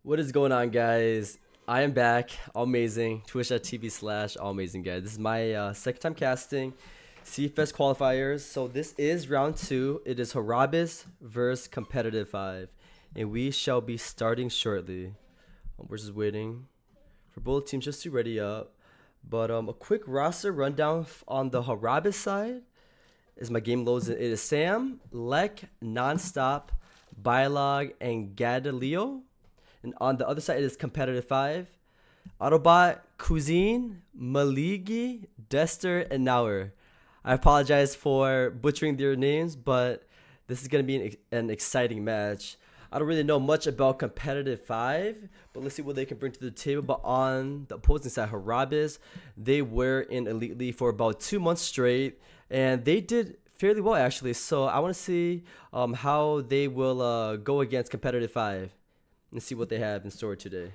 What is going on, guys? I am back. Amazing. Twitch.tv/allamazing, guys. This is my second time casting CFS qualifiers. So this is round 2. It is Harabis versus competitive 5. And we shall be starting shortly. We're just waiting for both teams just to ready up. But a quick roster rundown on the Harabis side as my game loads in. It is Sam, Lek, Nonstop, Bylog, and Gadalio. And on the other side, it is competitive 5. Autobot, Cuisine, Maligi, Dester, and Nauer. I apologize for butchering their names, but this is going to be an exciting match. I don't really know much about competitive 5, but let's see what they can bring to the table. But on the opposing side, Harabis, they were in Elite League for about 2 months straight, and they did fairly well, actually. So I want to see how they will go against competitive 5. And see what they have in store today.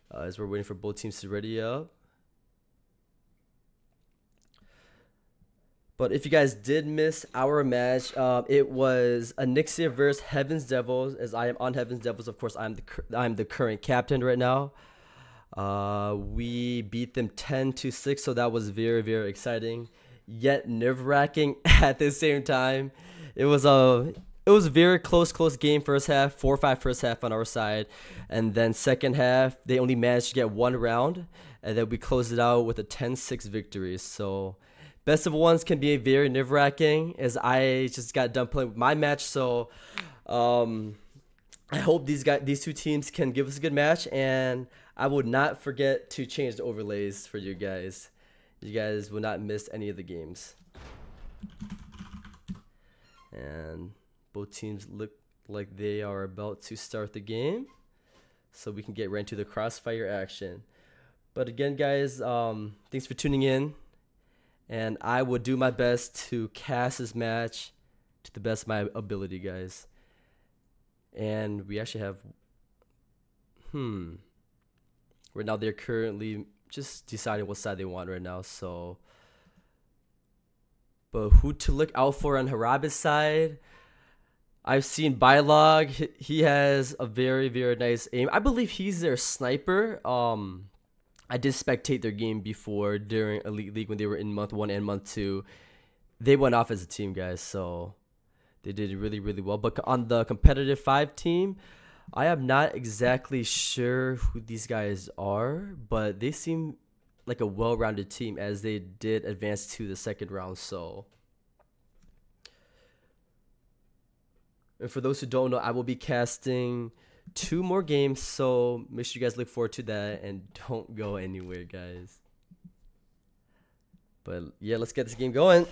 As we're waiting for both teams to ready up. But if you guys did miss our match, it was Anixia versus Heaven's Devils. As I am on Heaven's Devils, of course, I'm the current captain right now. We beat them 10-6, so that was very, very exciting, yet nerve-wracking at the same time. It was a very close game first half, 4-5 first half on our side. And then second half, they only managed to get 1 round. And then we closed it out with a 10-6 victory. So best of ones can be very nerve-wracking as I just got done playing with my match. So I hope these two teams can give us a good match. And I would not forget to change the overlays for you guys. You guys will not miss any of the games. And both teams look like they are about to start the game, so we can get right into the Crossfire action. But again, guys, thanks for tuning in, and I will do my best to cast this match to the best of my ability, guys. And we actually have, right now they're currently just deciding what side they want right now, so. But who to look out for on Harabis' side? I've seen Bylog. He has a very, very nice aim. I believe he's their sniper. I did spectate their game before during Elite League when they were in month 1 and month 2. They went off as a team, guys, so they did really, really well. But on the competitive 5 team, I am not exactly sure who these guys are, but they seem like a well-rounded team as they did advance to the second round. So. And for those who don't know, I will be casting 2 more games, so make sure you guys look forward to that and don't go anywhere, guys. But yeah, let's get this game going.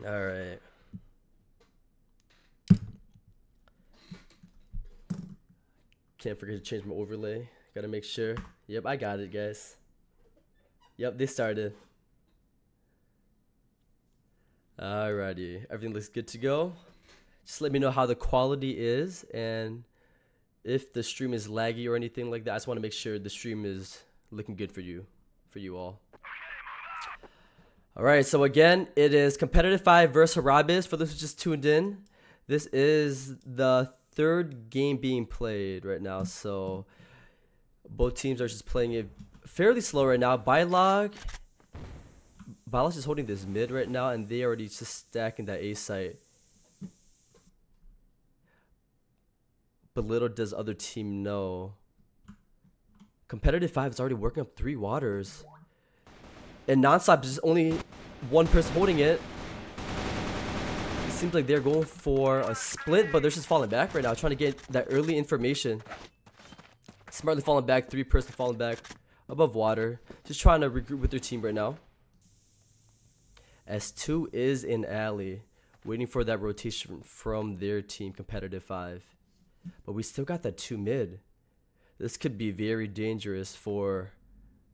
All right. Can't forget to change my overlay. Gotta make sure. Yep, I got it, guys. Yep, they started. Alrighty, everything looks good to go. Just let me know how the quality is and if the stream is laggy or anything like that. I just want to make sure the stream is looking good for you all. All right, so again, it is competitive 5 versus Harabis. For those who just tuned in, this is the 3rd game being played right now. So both teams are just playing it fairly slow right now. Bylog's just holding this mid right now, and they already just stacking that A site. But little does other team know, competitive 5 is already working up 3 waters. And Nonstop is just only 1 person holding it. It seems like they're going for a split, but they're just falling back right now, trying to get that early information. Smartly falling back, 3 person falling back above water. Just trying to regroup with their team right now. S2 is in alley, waiting for that rotation from their team, competitive 5. But we still got that 2 mid. This could be very dangerous for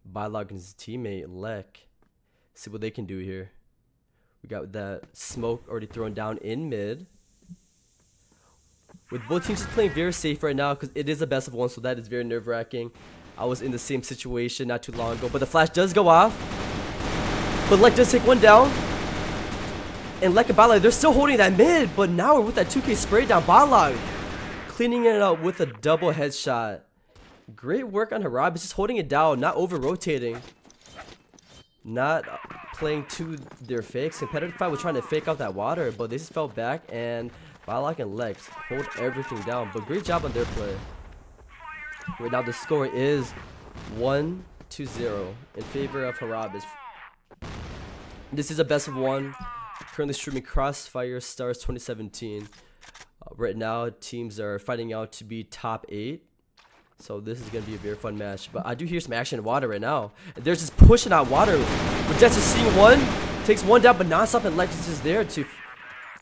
Bylog and his teammate, Lek. See what they can do here. We got that smoke already thrown down in mid. With both teams just playing very safe right now because it is a best of 1, so that is very nerve-wracking. I was in the same situation not too long ago, but the flash does go off. But Lek does take 1 down. And Lek and Bylog, they're still holding that mid, but now we're with that 2K spray down. Bylog cleaning it up with a double headshot. Great work on Harab. Just holding it down, not over rotating, not playing to their fakes. Competitive fight was trying to fake out that water, but they just fell back, and Balak and Lex hold everything down. But great job on their play. Right now the score is 1-0 in favor of Harab. This is a best of one. Currently streaming Crossfire Stars 2017. Right now teams are fighting out to be top 8. So this is going to be a very fun match. But I do hear some action in water right now. And they're just pushing out water. But just seeing one. Takes one down, but non-stop, and Lex is just there to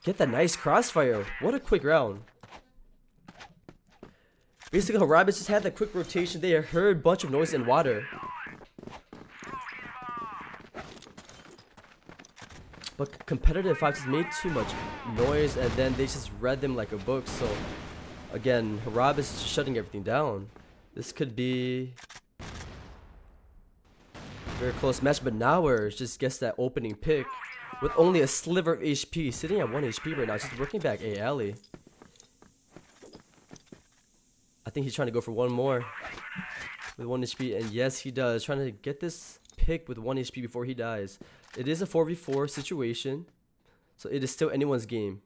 get that nice crossfire. What a quick round. Basically, Harab just had that quick rotation. They heard a bunch of noise in water. But competitive fights just made too much noise, and then they just read them like a book. So again, Harab is just shutting everything down. This could be a very close match, but now we're just gets that opening pick with only a sliver of HP, sitting at 1 HP right now, just working back A alley. I think he's trying to go for one more with 1 HP, and yes, he does. Trying to get this pick with 1 HP before he dies. It is a 4v4 situation, so it is still anyone's game.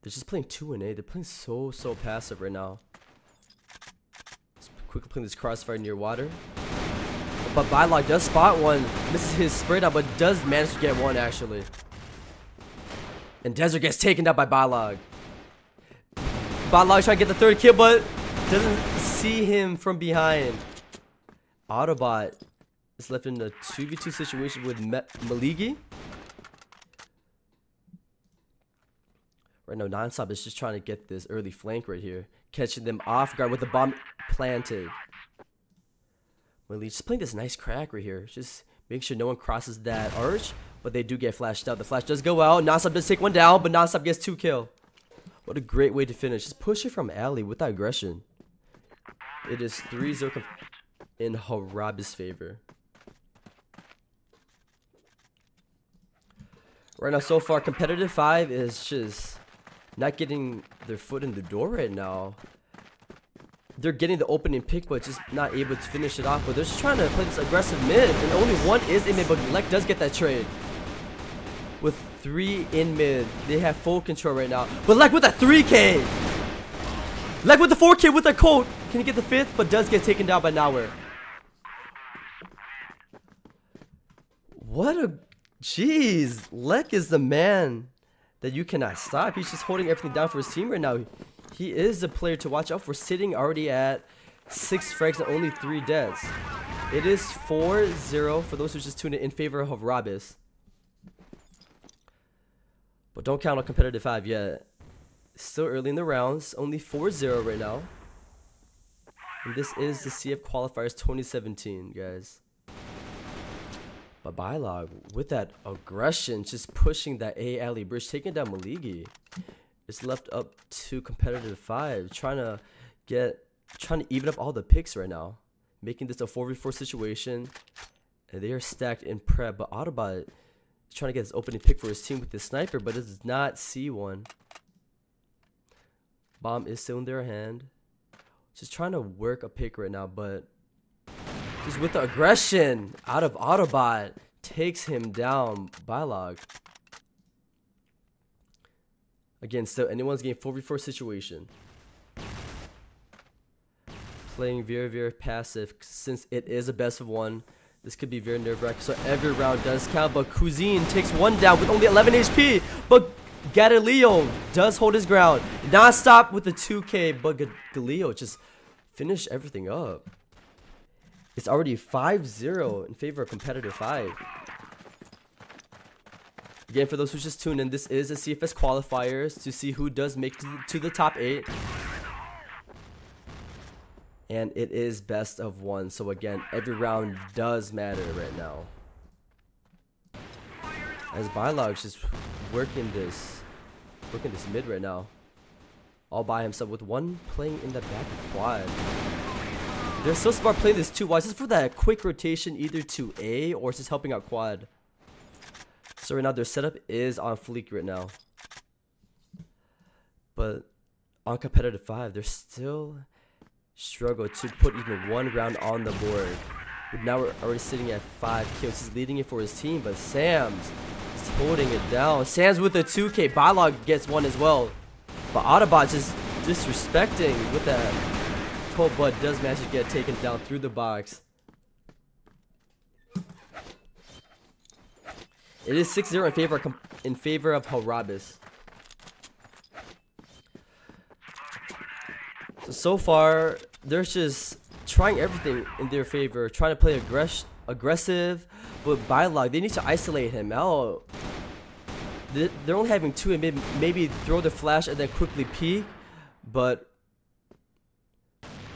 They're just playing 2 and A. They're playing so passive right now. Just quickly playing this crossfire near water. But Bylog does spot one. Misses his spray down, but does manage to get one actually. And Desert gets taken down by Bylog. Bylog trying to get the 3rd kill, but doesn't see him from behind. Autobot is left in a 2v2 situation with Maligi. Right now, Nonstop is just trying to get this early flank right here. Catching them off guard with the bomb planted. Maligi just playing this nice crack right here. Just making sure no one crosses that arch. But they do get flashed out. The flash does go out. Nonstop does take one down, but Nonstop gets 2 kills. What a great way to finish. Just push it from alley with that aggression. It is 3-0 in Harab's favor. Right now, so far, competitive 5 is just not getting their foot in the door right now. They're getting the opening pick, but just not able to finish it off. But they're just trying to play this aggressive mid, and only one is in mid, but Lek does get that trade. With 3 in mid, they have full control right now. But Lek with a 3K! Lek with the 4K with a coat! Can he get the 5th? But does get taken down by Nowhere. What a... Jeez, Lek is the man that you cannot stop. He's just holding everything down for his team right now. He is the player to watch out for, sitting already at 6 frags and only 3 deaths. It is 4-0 for those who just tuned in favor of Rabis. But don't count on competitive 5 yet. Still early in the rounds, only 4-0 right now. And this is the CF Qualifiers 2017, guys. But Bylog, with that aggression, just pushing that A alley bridge, taking down Maligi. It's left up to competitive 5, trying to even up all the picks right now, making this a 4v4 situation. And they are stacked in prep, but Autobot is trying to get his opening pick for his team with this sniper, but does not see one. Bomb is still in their hand. Just trying to work a pick right now, but just with the aggression out of Autobot, takes him down. Bylog. Again, still anyone's game 4v4 situation. Playing very passive since it is a best of 1. This could be very nerve-wracking. So every round does count, but Cuisine takes one down with only 11 HP. But Galileo does hold his ground. Non-stop with the 2K, but Galileo just finished everything up. It's already 5-0 in favor of competitive 5. Again, for those who just tuned in, this is the CFS qualifiers to see who does make to the top 8. And it is best of 1. So again, every round does matter right now. As Bylog's just working this mid right now. All by himself with one playing in the back quad. They're so smart playing this too. Why? Just for that quick rotation either to A or just helping out quad. So right now their setup is on fleek right now. But on competitive 5, they're still struggle to put even one round on the board. Now we're already sitting at 5 kills. He's leading it for his team, but Sam's is holding it down. Sam's with a 2K. Bylog gets one as well. But Autobot just disrespecting with that. Cold Blood does manage to get taken down through the box. It is 6-0 in favor of Harabis. So far, they're just trying everything in their favor, trying to play aggressive, but Bylog, they need to isolate him out. They're only having 2 and maybe throw the flash and then quickly peek, but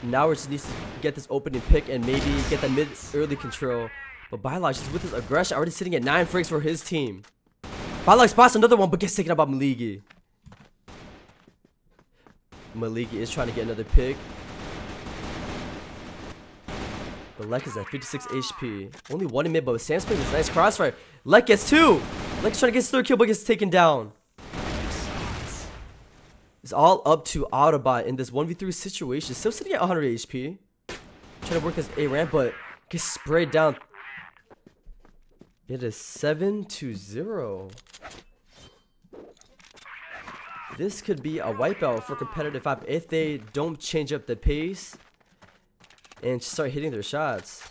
now we just needs to get this opening pick and maybe get that mid early control. But Bylog just with his aggression, already sitting at 9 frags for his team. Bylog spots another one, but gets taken out by Maligi. Maligi is trying to get another pick. But Lek is at 56 HP. Only 1 in mid, but Sam's playing this nice crossfire. Lek gets 2. Lek's trying to get his 3rd kill, but gets taken down. It's all up to Autobot in this 1v3 situation. Still sitting at 100 HP. Trying to work his A ramp, but gets sprayed down. It is 7-0. This could be a wipeout for competitive 5 if they don't change up the pace and start hitting their shots.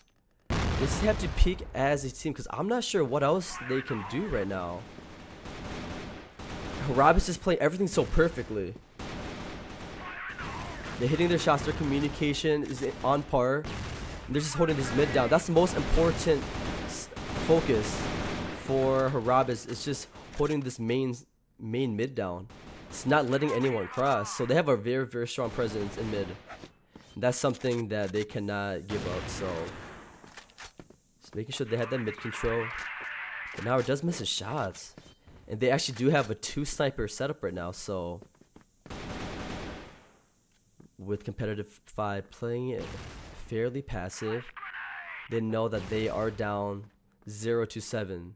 They just have to peak as a team because I'm not sure what else they can do right now. Harabis is playing everything so perfectly. They're hitting their shots, their communication is on par. And they're just holding this mid down. That's the most important focus for Harabis. It's just holding this main mid down. It's not letting anyone cross. So they have a very, very strong presence in mid. And that's something that they cannot give up. So just making sure they have that mid control. But now it does miss his shots. And they actually do have a 2 sniper setup right now. So with competitive 5 playing it fairly passive, they know that they are down 0-7.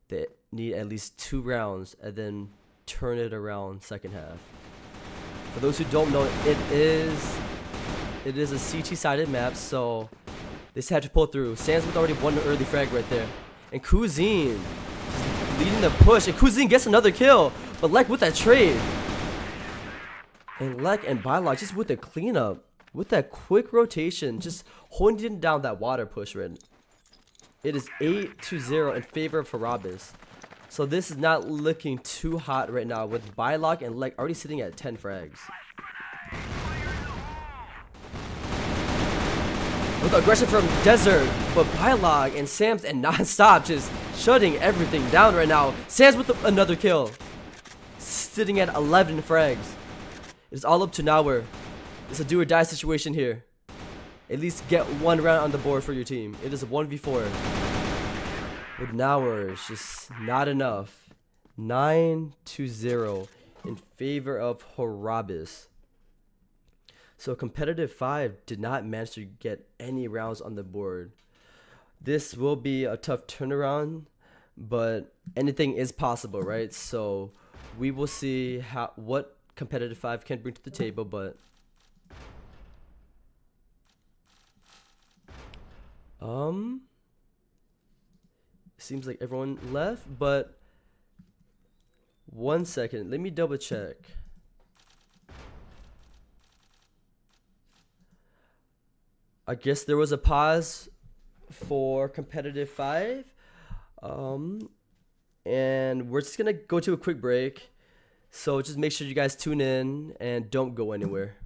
They need at least 2 rounds and then turn it around second half. For those who don't know, it is a CT sided map, so they just had to pull through. Sans with already 1 early frag right there, and Kuzin leading the push, and Kuzin gets another kill. But Lek with that trade, and Lek and Bylog just with the cleanup, with that quick rotation, just holding down that water push right. It is 8-0 in favor of Harabis. So this is not looking too hot right now with Bylog and Lek already sitting at 10 frags. With aggression from Desert, but Bylog and Sam's and non-stop just shutting everything down right now. Sam's with another kill. Sitting at 11 frags. It's all up to Nauer. It's a do or die situation here. At least get 1 round on the board for your team. It is a 1v4. With Nauer, it's just not enough. 9-0 in favor of Harabis. So competitive 5 did not manage to get any rounds on the board. This will be a tough turnaround, but anything is possible, right? So we will see what competitive 5 can bring to the table, but seems like everyone left, but 1 second, let me double check. I guess there was a pause for competitive 5, and we're just gonna go to a quick break, so just make sure you guys tune in and don't go anywhere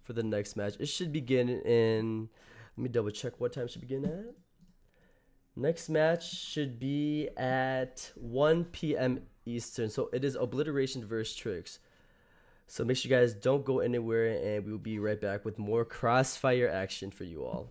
for the next match. It should begin in, let me double check what time it should begin at. Next match should be at 1 p.m. Eastern, so it is Obliteration versus Tricks. So make sure you guys don't go anywhere, and we will be right back with more Crossfire action for you all.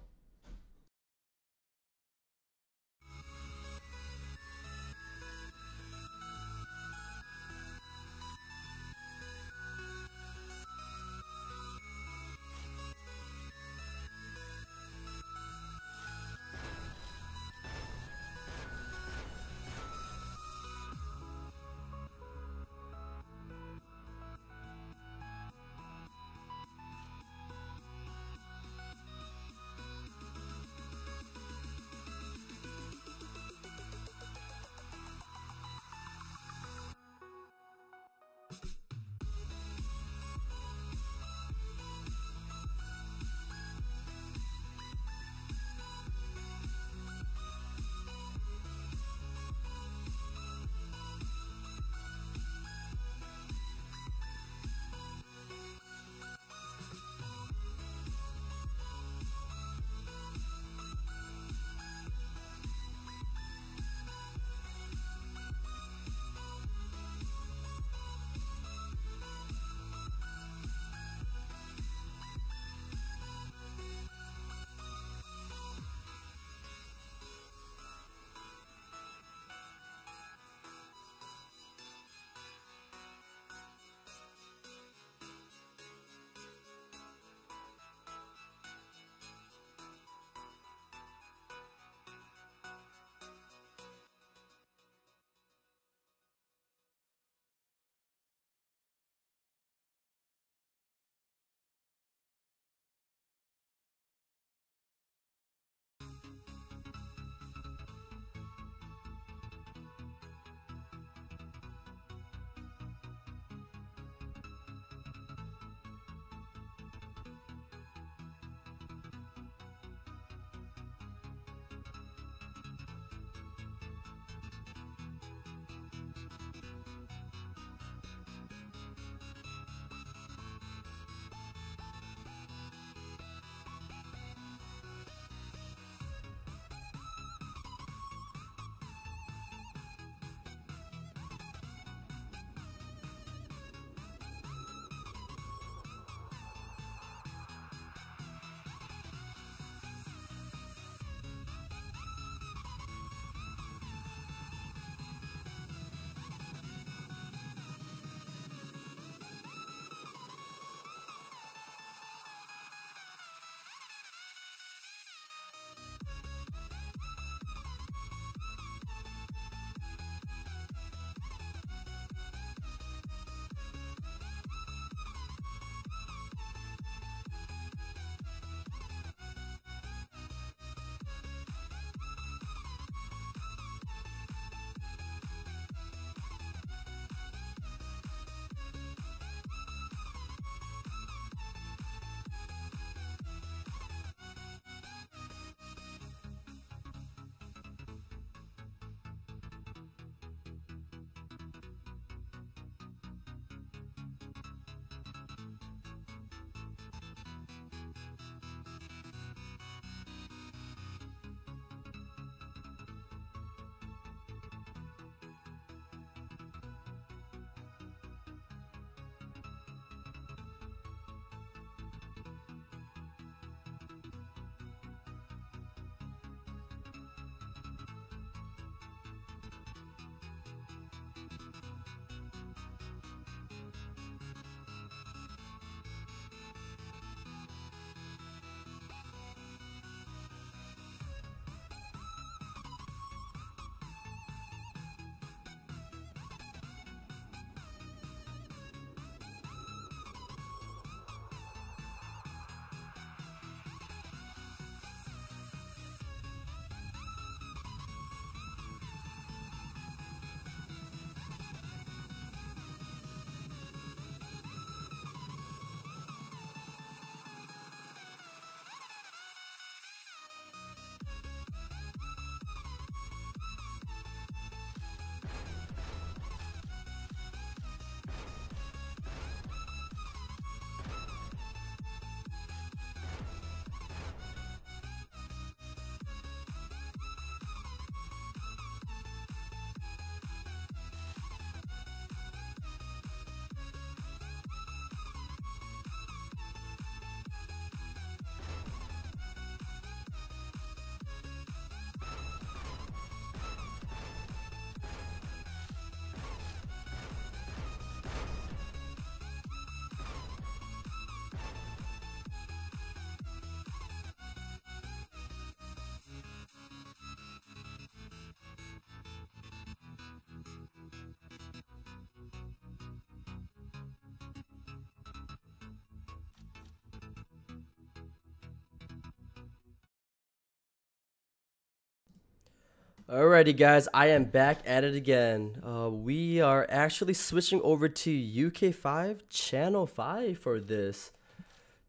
Alrighty, guys, I am back at it again. We are actually switching over to UK5 Channel 5 for this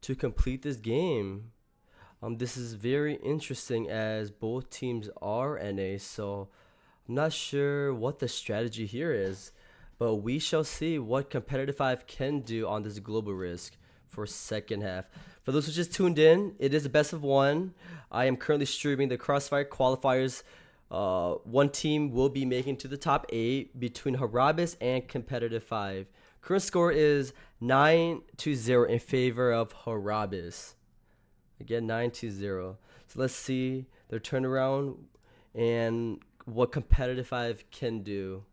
to complete this game. This is very interesting as both teams are NA, so I'm not sure what the strategy here is, but we shall see what Competitive 5 can do on this global risk for second half. For those who just tuned in, it is a best of one. I am currently streaming the Crossfire qualifiers. One team will be making to the top 8 between Harabis and Competitive 5. Current score is 9-0 in favor of Harabis. Again, 9-0. So let's see their turnaround and what Competitive 5 can do.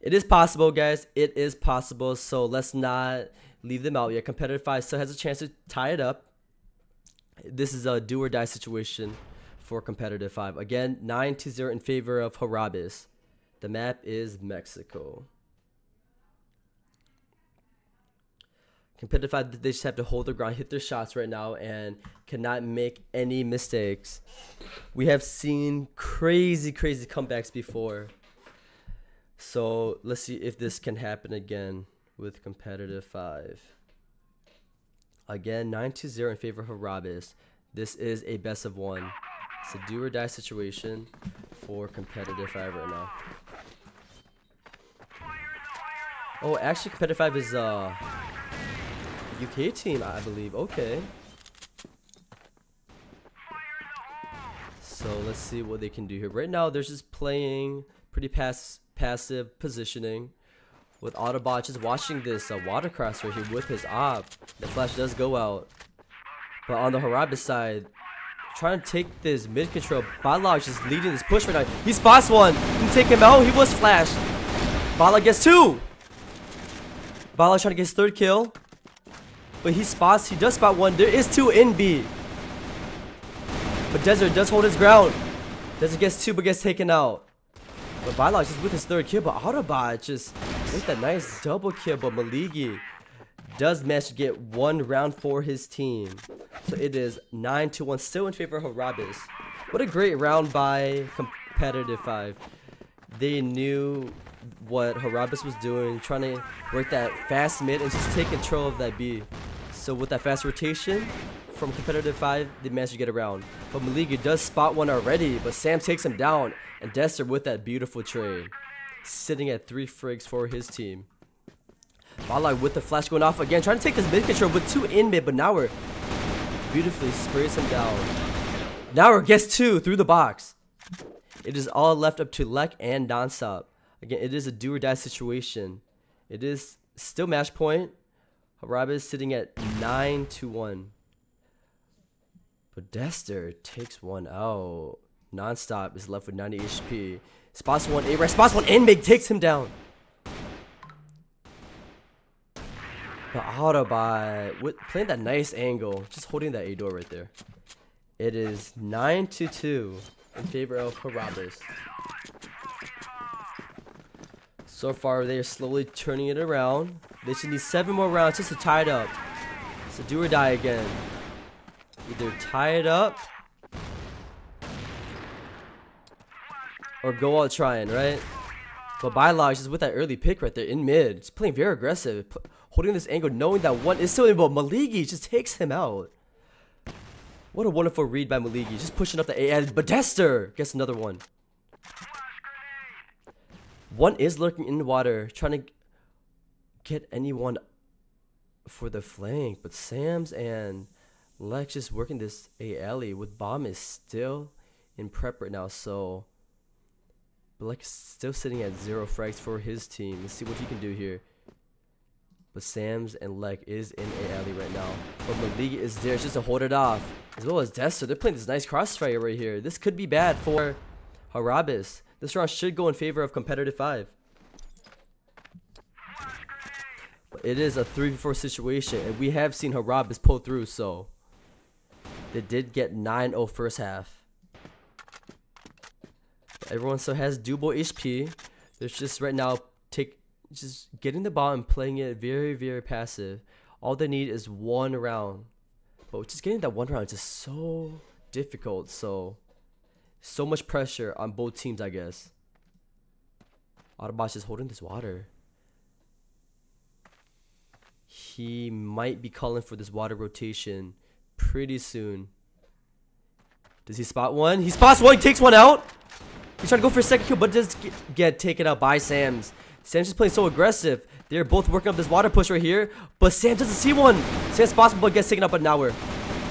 It is possible, guys. It is possible. So let's not leave them out yet. Competitive 5 still has a chance to tie it up. This is a do or die situation for Competitive 5. Again, 9-0 in favor of Harabis. The map is Mexico. Competitive 5, they just have to hold their ground, hit their shots right now, and cannot make any mistakes. We have seen crazy comebacks before. So let's see if this can happen again with Competitive 5. Again, 9-0 in favor of Harabis. This is a best of one. It's a do or die situation for Competitive 5 right now. Oh, actually Competitive 5 is UK team, I believe. Okay. So let's see what they can do here. Right now they're just playing pretty passive positioning with Autobot just watching this watercress right here with his op. The flash does go out. But on the Harabis side, trying to take this mid control. Balog just leading this push right now. He spots one. Can take him out. He was flashed. Balog gets 2. Balog trying to get his 3rd kill. But he does spot 1. There is 2 in B. But Desert does hold his ground. Desert gets 2 but gets taken out. But Balog just with his 3rd kill. But Autobot just with that nice double kill. But Maligi does manage to get 1 round for his team. So it is 9-1 still in favor of Harabis. What a great round by Competitive 5. They knew what Harabis was doing, trying to work that fast mid and just take control of that B. So with that fast rotation from Competitive 5, they managed to get around. But Maligi does spot 1 already, but Sam takes him down. And Dester with that beautiful trade, sitting at 3 frigs for his team. Balog with the flash going off again, trying to take this mid control with 2 in mid, but Nauer beautifully sprays him down. Nauer gets 2 through the box. It is all left up to Lek and Nonstop. Again, it is a do or die situation. It is still match point. Harabis sitting at 9-1. But Dester takes 1 out. Nonstop is left with 90 HP. Spots 1 A right, spots 1 in mid, takes him down. But Autobot playing that nice angle, just holding that A door right there. It is 9-2 in favor of Harabis. So far, they are slowly turning it around. They should need 7 more rounds just to tie it up. So do or die again. Either tie it up or go out trying, right? But Balog just with that early pick right there in mid, just playing very aggressive, holding this angle, knowing that 1 is still in, but Maligi just takes him out. What a wonderful read by Maligi, just pushing up the A, and Dester gets another 1. 1 is lurking in the water, trying to get anyone for the flank, but Sams and Lex just working this A alley with Bomb is still in prep right now, so Lex is still sitting at 0 frags for his team. Let's see what he can do here. But Sams and Lek is in A alley right now. But Maligi is there just to hold it off. As well as Dester. They're playing this nice crossfire right here. This could be bad for Harabis. This round should go in favor of Competitive 5. But it is a 3v4 situation. And we have seen Harabis pull through. So they did get 9-0 first half. But everyone still has doable HP. There's just right now just getting the ball and playing it very passive. All they need is 1 round, but just getting that 1 round is just so difficult. So So much pressure on both teams, I guess. Autobot's just holding this water. He might be calling for this water rotation pretty soon. Does he spot one? He spots one, takes one out. He's trying to go for a second kill, but does get taken out by Sam's. Sam's just playing so aggressive. They're both working up this water push right here, but Sam doesn't see one. Sam spots one, but gets taken out by Nauer.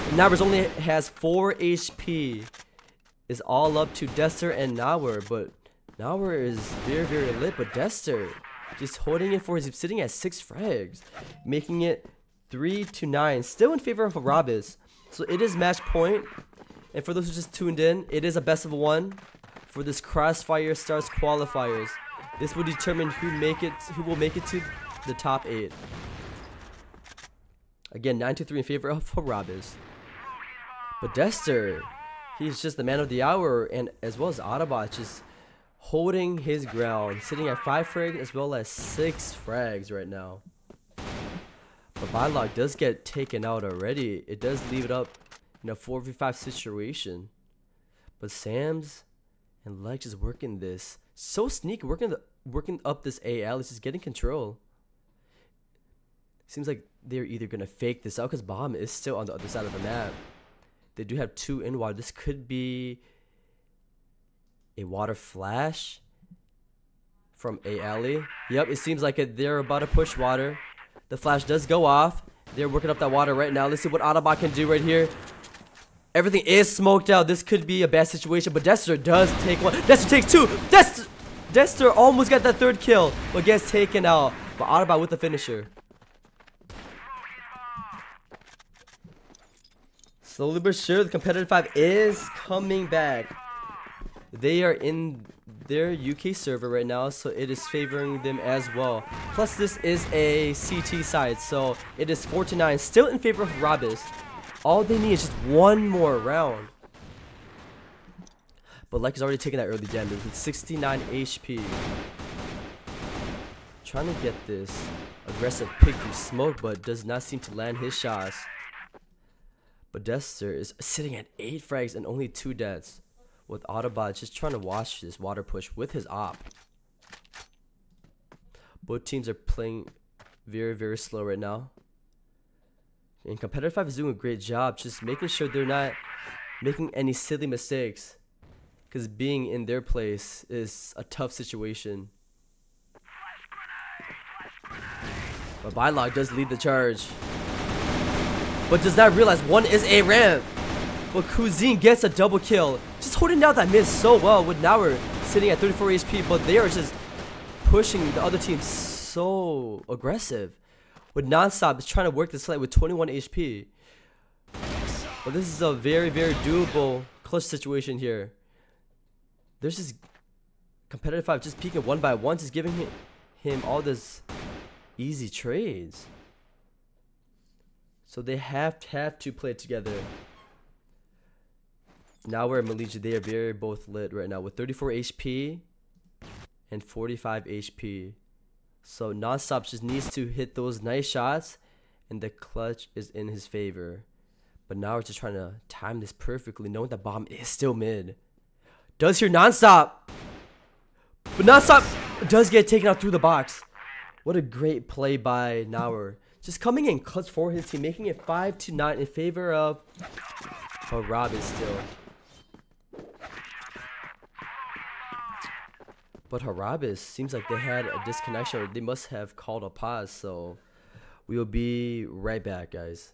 Nauer's only has 4 HP. It's all up to Dester and Nauer, but Nauer is very, very lit, but Dester just holding it for his, sitting at 6 frags, making it 3-9, still in favor of Harabis. So it is match point, and for those who just tuned in, it is a best of 1 for this Crossfire Stars qualifiers. This will determine who will make it to the top 8. Again, 9-3 in favor of Harabis. But Dester, he's just the man of the hour, and as well as Autobot, just holding his ground, sitting at 5 frags as well as 6 frags right now. But Bylog does get taken out already. It does leave it up in a 4v5 situation. But Sam's and Lex is working this so sneaky, working up this AL. He's just getting control. Seems like they're either gonna fake this out because Bomb is still on the other side of the map. They do have 2 in water. This could be a water flash from ALE. Yep, it seems like they're about to push water. The flash does go off. They're working up that water right now. Let's see what Autobot can do right here. Everything is smoked out. This could be a bad situation, but Dester does take one. Dester takes 2. Dester almost got that 3rd kill, but gets taken out. But Autobot with the finisher. Slowly but sure, the competitive 5 is coming back. They are in their UK server right now, so it is favoring them as well. Plus, this is a CT side, so it is 4-9, still in favor of Harabis. All they need is just 1 more round. But Lek is already taking that early damage with 69 HP. Trying to get this aggressive pick through smoke, but does not seem to land his shots. But Dester is sitting at 8 frags and only 2 deaths, with Autobot just trying to watch this water push with his op. Both teams are playing very, very slow right now. And competitive 5 is doing a great job just making sure they're not making any silly mistakes, because being in their place is a tough situation. But Bylog does lead the charge, but does not realize one is a ramp. But Cuisine gets a double kill, just holding down that mid so well, with Nauer sitting at 34 HP, but they are just pushing the other team so aggressive. With Nonstop is trying to work this fight with 21 HP. But this is a very, very doable clutch situation here. There's just competitive 5 just peeking 1 by 1, just giving him all this easy trades. So they have to play together. Nauer and Malicia, they are very both lit right now with 34 HP and 45 HP. So Nonstop just needs to hit those nice shots, and the clutch is in his favor. But now we're just trying to time this perfectly, knowing that Bomb is still mid. Does hear Nonstop, but Nonstop does get taken out through the box. What a great play by Nauer. Just coming in clutch for his team, making it 5-9 in favor of Harabis still. But Harabis seems like they had a disconnection, or they must have called a pause, so we will be right back, guys.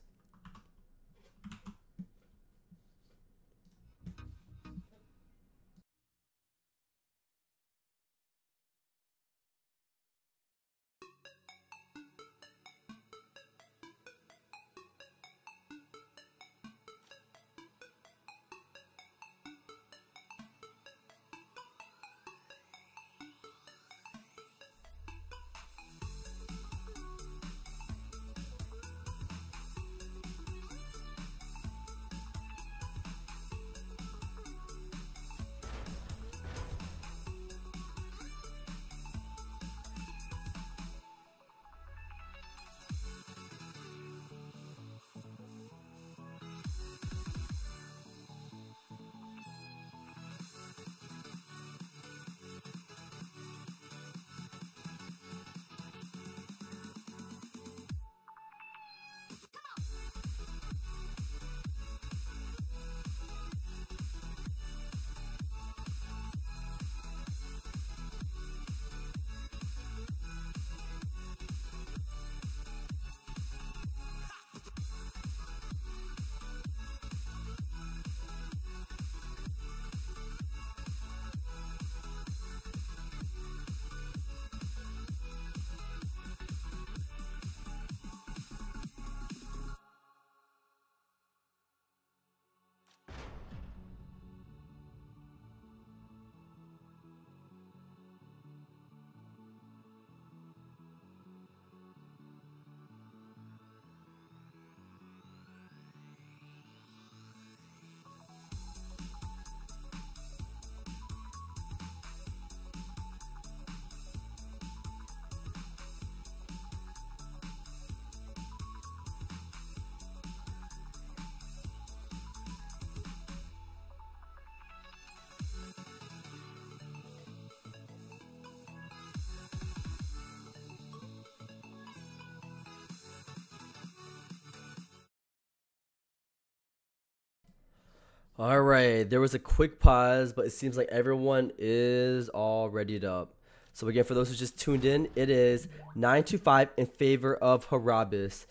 All right, there was a quick pause, but it seems like everyone is all readied up. So again, for those who just tuned in, it is 9-5 in favor of Harabis.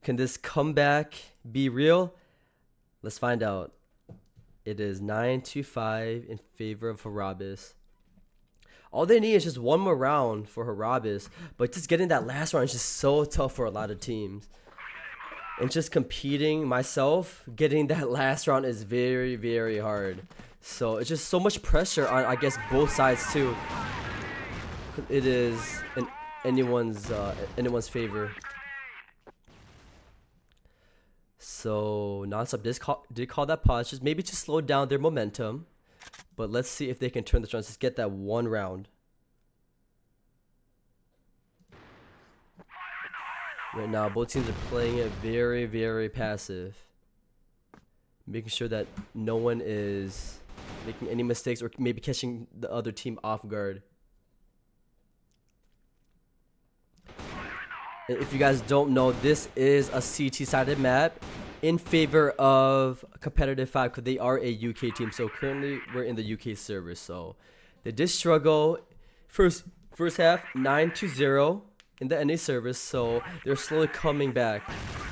Can this comeback be real? Let's find out. It is 9-5 in favor of Harabis. All they need is just one more round for Harabis, but just getting that last round is just so tough for a lot of teams. And just competing myself, getting that last round is very, very hard. So it's just so much pressure on, I guess, both sides too. It is in anyone's favor. So Nonstop did call that pause, just maybe to slow down their momentum. But let's see if they can turn this around. Just get that one round. Right now, both teams are playing it very, very passive. Making sure that no one is making any mistakes or maybe catching the other team off guard. And if you guys don't know, this is a CT-sided map in favor of competitive 5 because they are a UK team. So currently we're in the UK server. So they did struggle first half 9-0 in the NA service. So they're slowly coming back.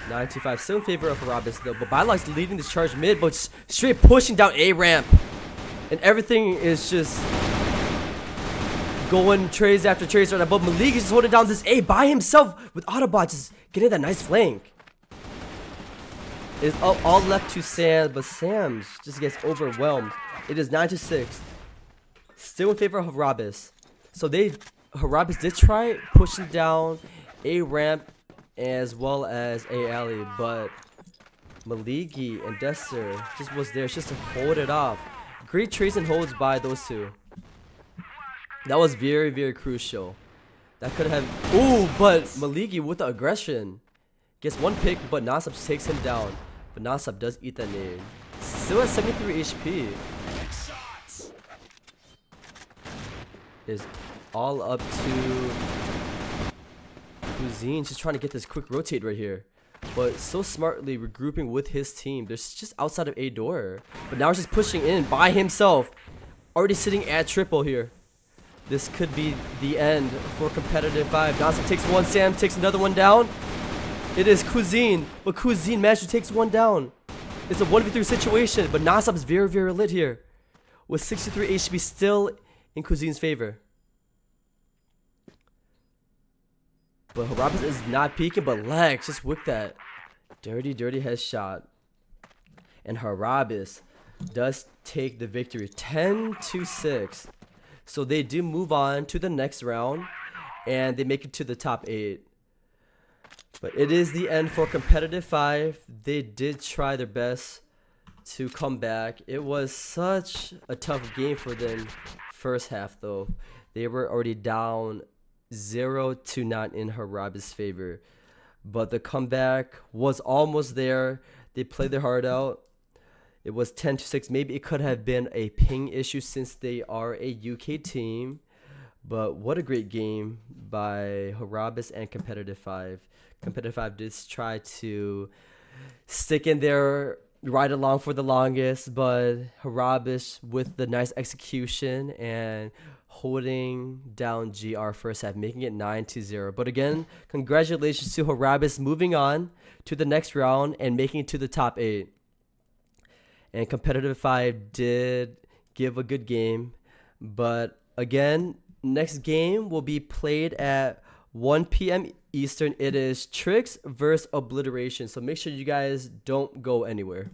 9-5 still in favor of Harabis though. But Bylog's leading the charge mid, but straight pushing down A ramp. And everything is just going trades after trades right now. But Malik is just holding down this A by himself with Autobot just getting that nice flank. It's all left to Sam, but Sam just gets overwhelmed. It is 9-6. Still in favor of Harabis. So Harabis did try pushing down A ramp as well as A alley, but Maligi and Dester just was there just to hold it off. Great trades and holds by those two. That was very, very crucial. That could have... Ooh, but Maligi with the aggression gets one pick, but Nasab takes him down. But Nasab does eat that nade. Still at 73 HP. Is all up to Cuisine, just trying to get this quick rotate right here. But so smartly regrouping with his team. They're just outside of A door. But now he's just pushing in by himself. Already sitting at triple here. This could be the end for competitive 5. Nasab takes one, Sam takes another one down. It is Cuisine, but Cuisine managed to take one down. It's a 1v3 situation, but Nasab is very, very lit here. With 63 HP still in Cuisine's favor. But Harabis is not peeking, but Lex just whipped that dirty, dirty headshot. And Harabis does take the victory, 10-6. So they do move on to the next round, and they make it to the top 8. But it is the end for competitive 5. They did try their best to come back. It was such a tough game for them first half though. They were already down 0-9 in Harabis' favor. But the comeback was almost there. They played their heart out. It was 10-6. Maybe it could have been a ping issue since they are a UK team. But what a great game by Harabis and Competitive 5. Competitive 5 did try to stick in there right along for the longest. But Harabis with the nice execution and holding down GR first half, making it 9-0. But again, congratulations to Harabis moving on to the next round and making it to the top 8. And Competitive 5 did give a good game. But again, next game will be played at 1 p.m. Eastern. It is Tricks versus Obliteration. So make sure you guys don't go anywhere.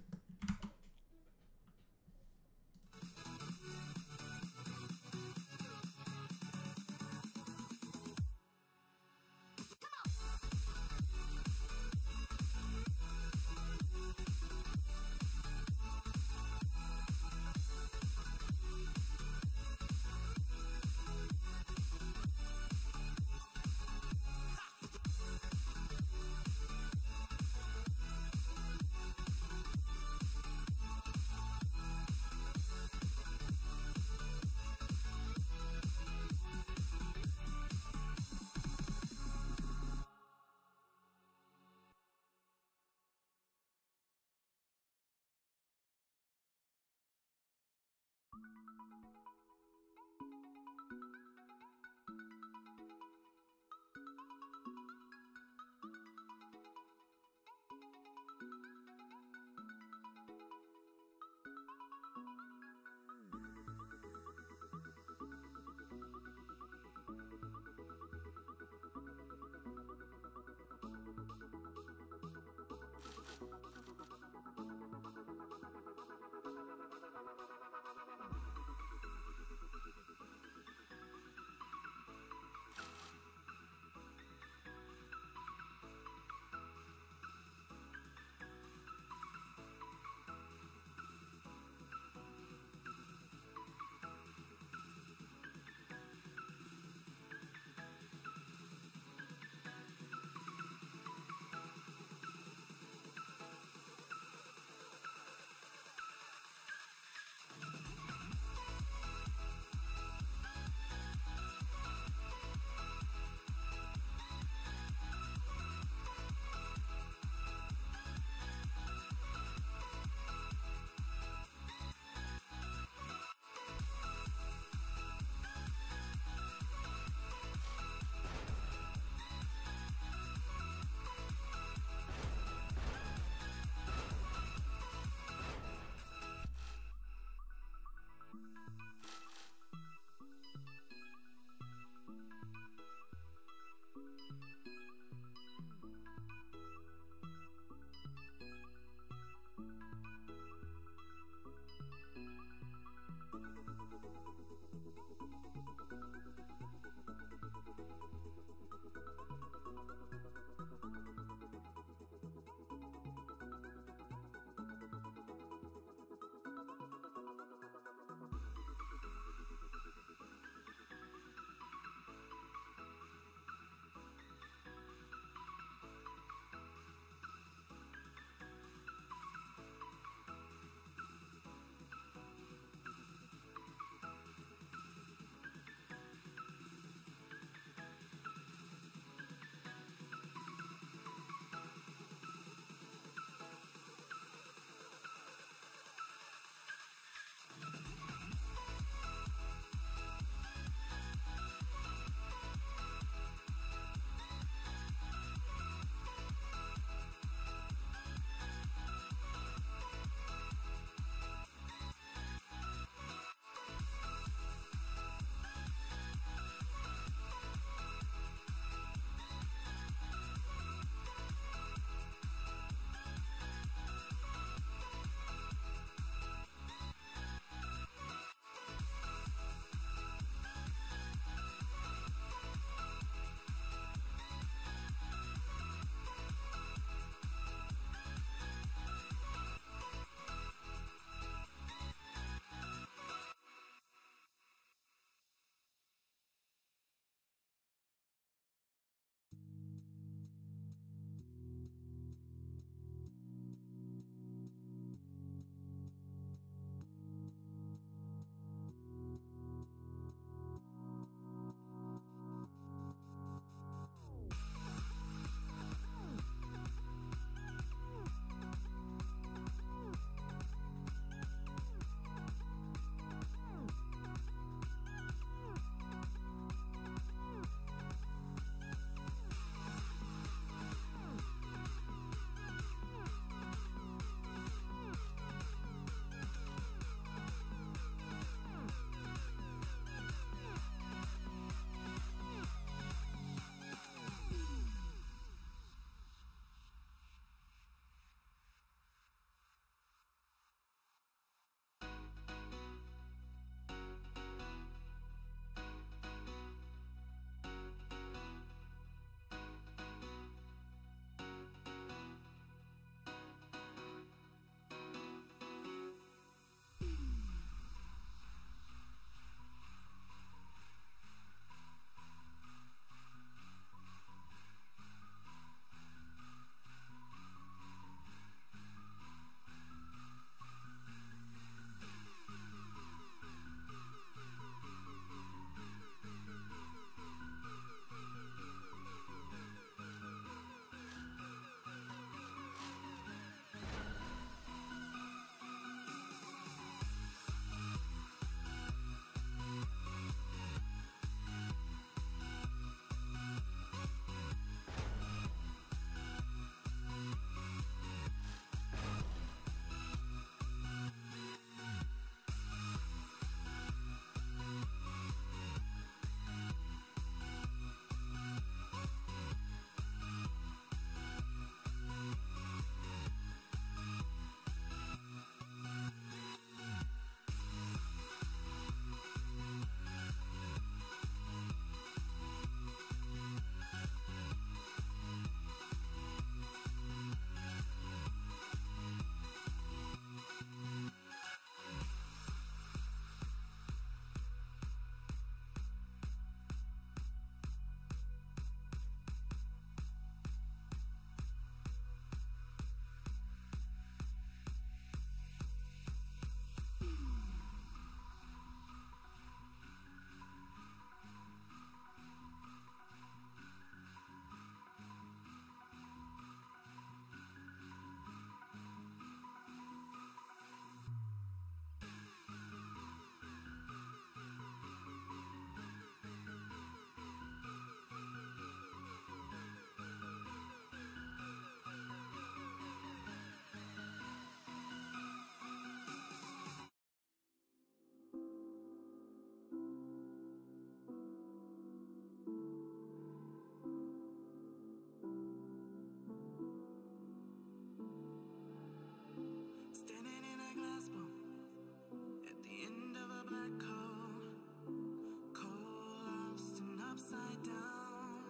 down.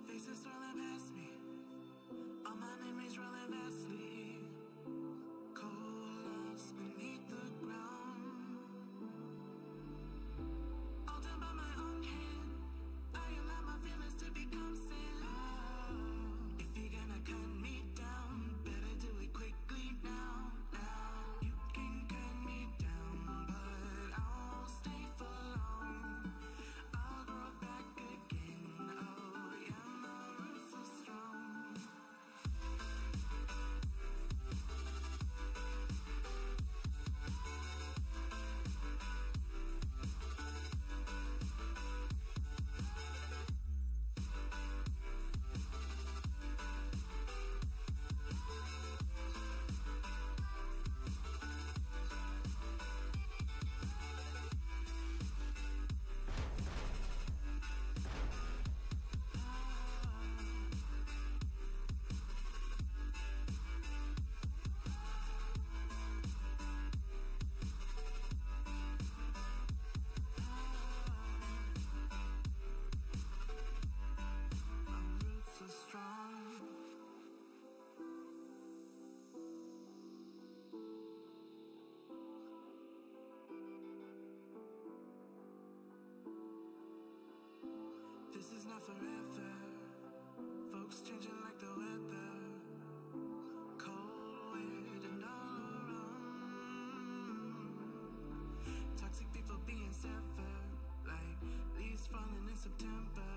Faces swirling past me, all my memories rolling vastly. Cold lost beneath the ground. All done by my own hand, I allow my feelings to become sin. Oh, if you're gonna cut me down, better do it quickly now. Now you can cut me down, but I won't stay for long. I'll grow back again. Oh yeah, my roots are strong. My roots are strong. This is not forever. Folks changing like the weather. Cold, weird, and all around. Toxic people being severed, like leaves falling in September.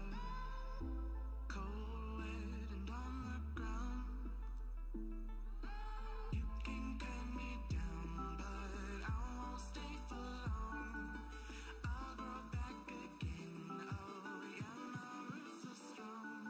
Cold, wet, and on the ground. You can cut me down, but I won't stay for long. I'll grow back again. Oh yeah, my roots are strong.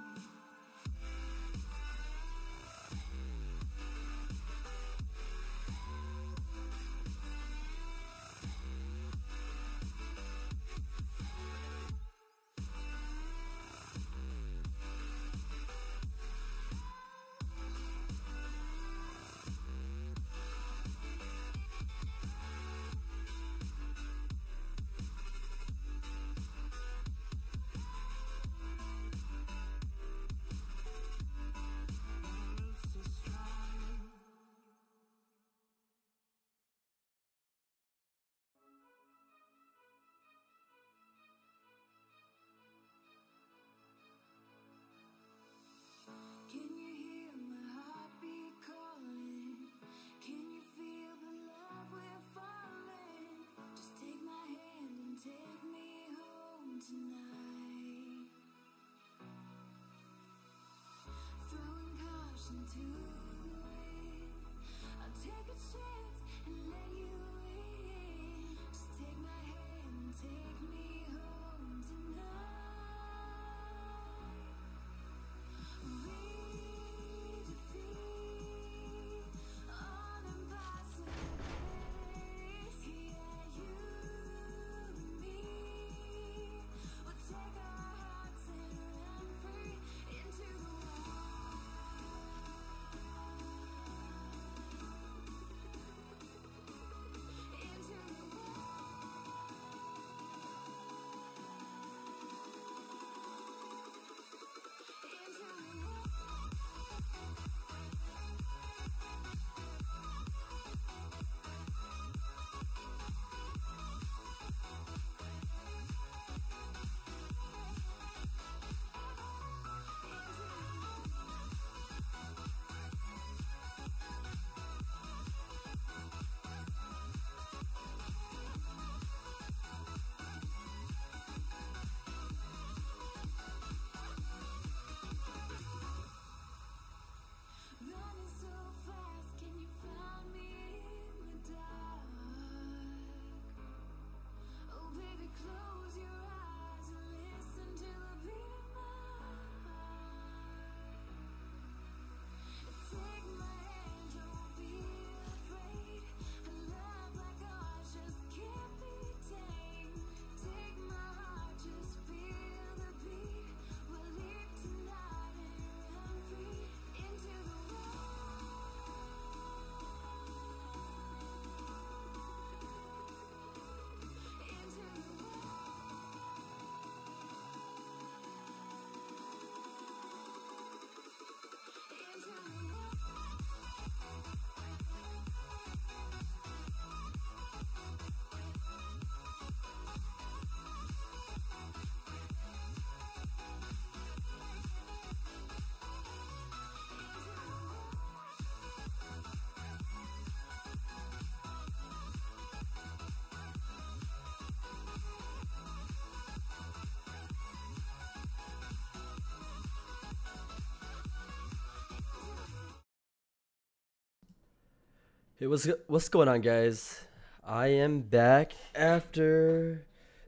Hey, what's going on, guys? I am back after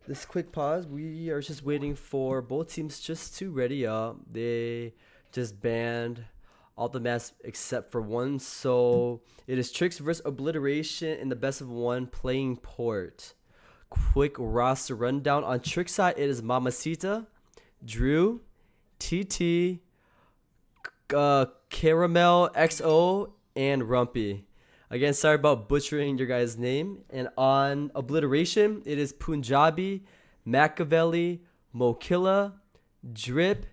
this quick pause. We are just waiting for both teams just to ready up. They just banned all the maps except for one, so it is Tricks versus Obliteration in the best of one playing port. Quick roster rundown on Trick side. It is Mamacita, Drew, TT, Caramel XO, and Rumpy. Again, sorry about butchering your guys' name. And on Obliteration, it is Punjabi, Machiavelli, Mokilla, Drip,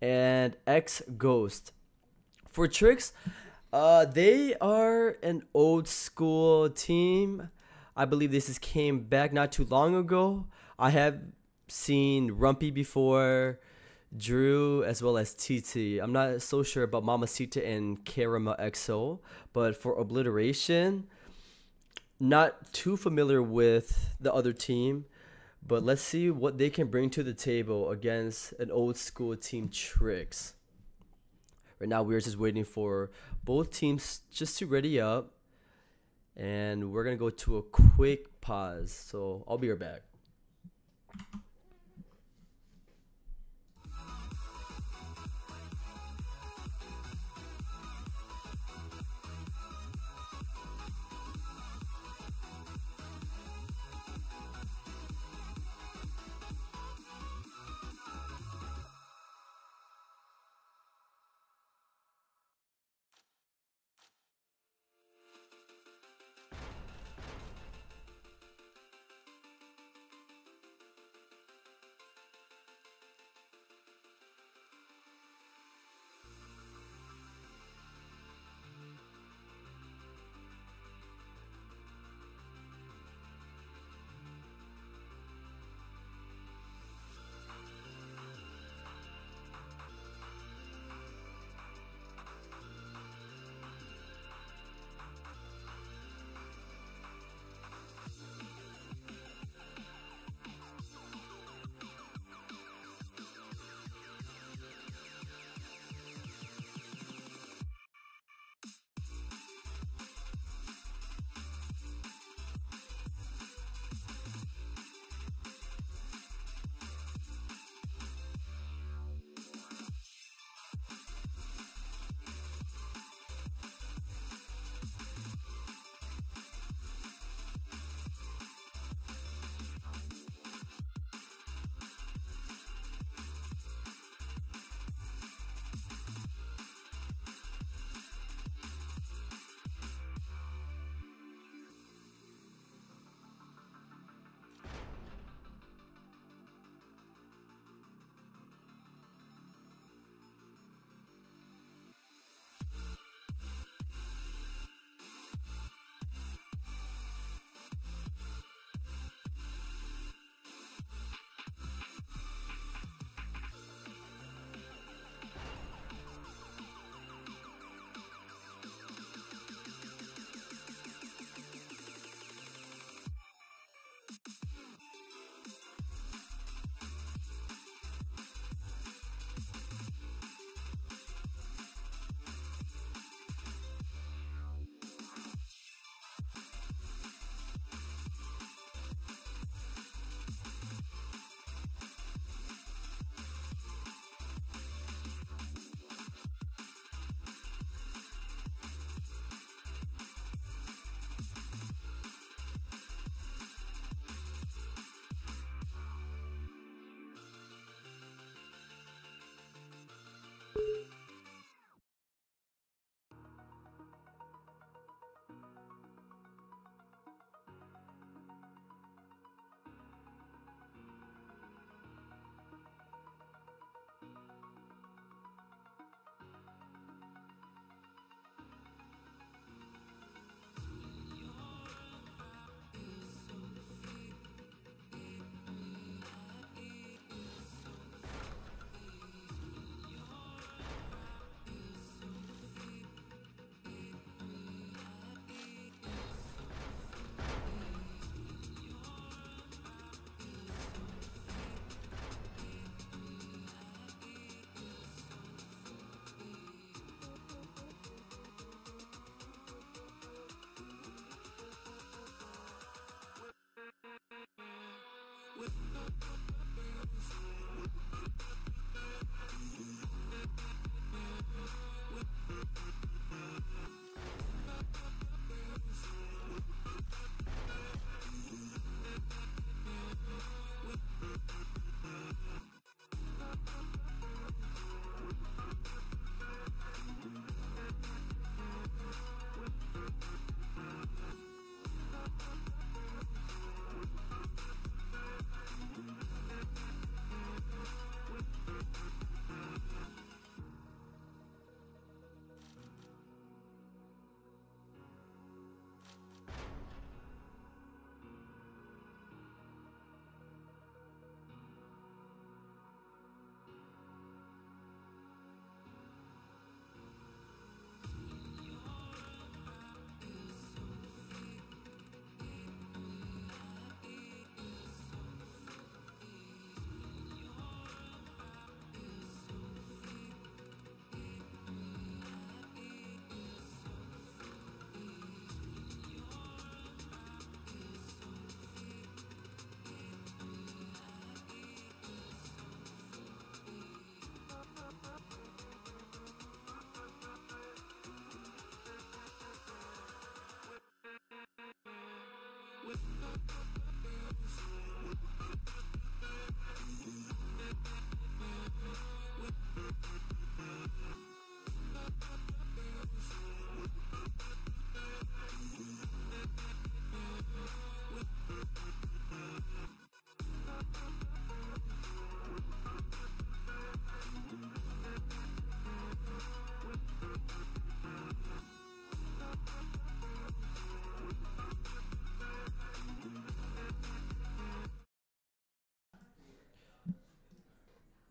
and X Ghost. For Tricks, they are an old school team. I believe came back not too long ago. I have seen Rumpy before, Drew, as well as TT. I'm not so sure about Mamacita and Karama XO, but for Obliteration, not too familiar with the other team. But let's see what they can bring to the table against an old school team Tricks. Right now, we're just waiting for both teams just to ready up. And we're going to go to a quick pause. So I'll be right back.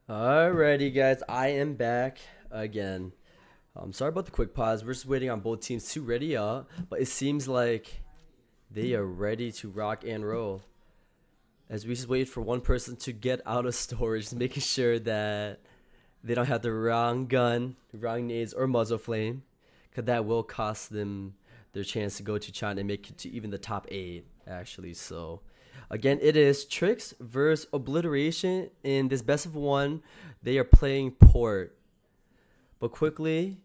Alrighty, guys, I am back again. Sorry about the quick pause. We're just waiting on both teams to ready up, but it seems like they are ready to rock and roll. As we just wait for one person to get out of storage, making sure that they don't have the wrong gun, wrong nades, or muzzle flame, because that will cost them their chance to go to China and make it to even the top 8, actually. So, again, it is Tricks versus Obliteration. In this best of 1, they are playing Port. But quickly,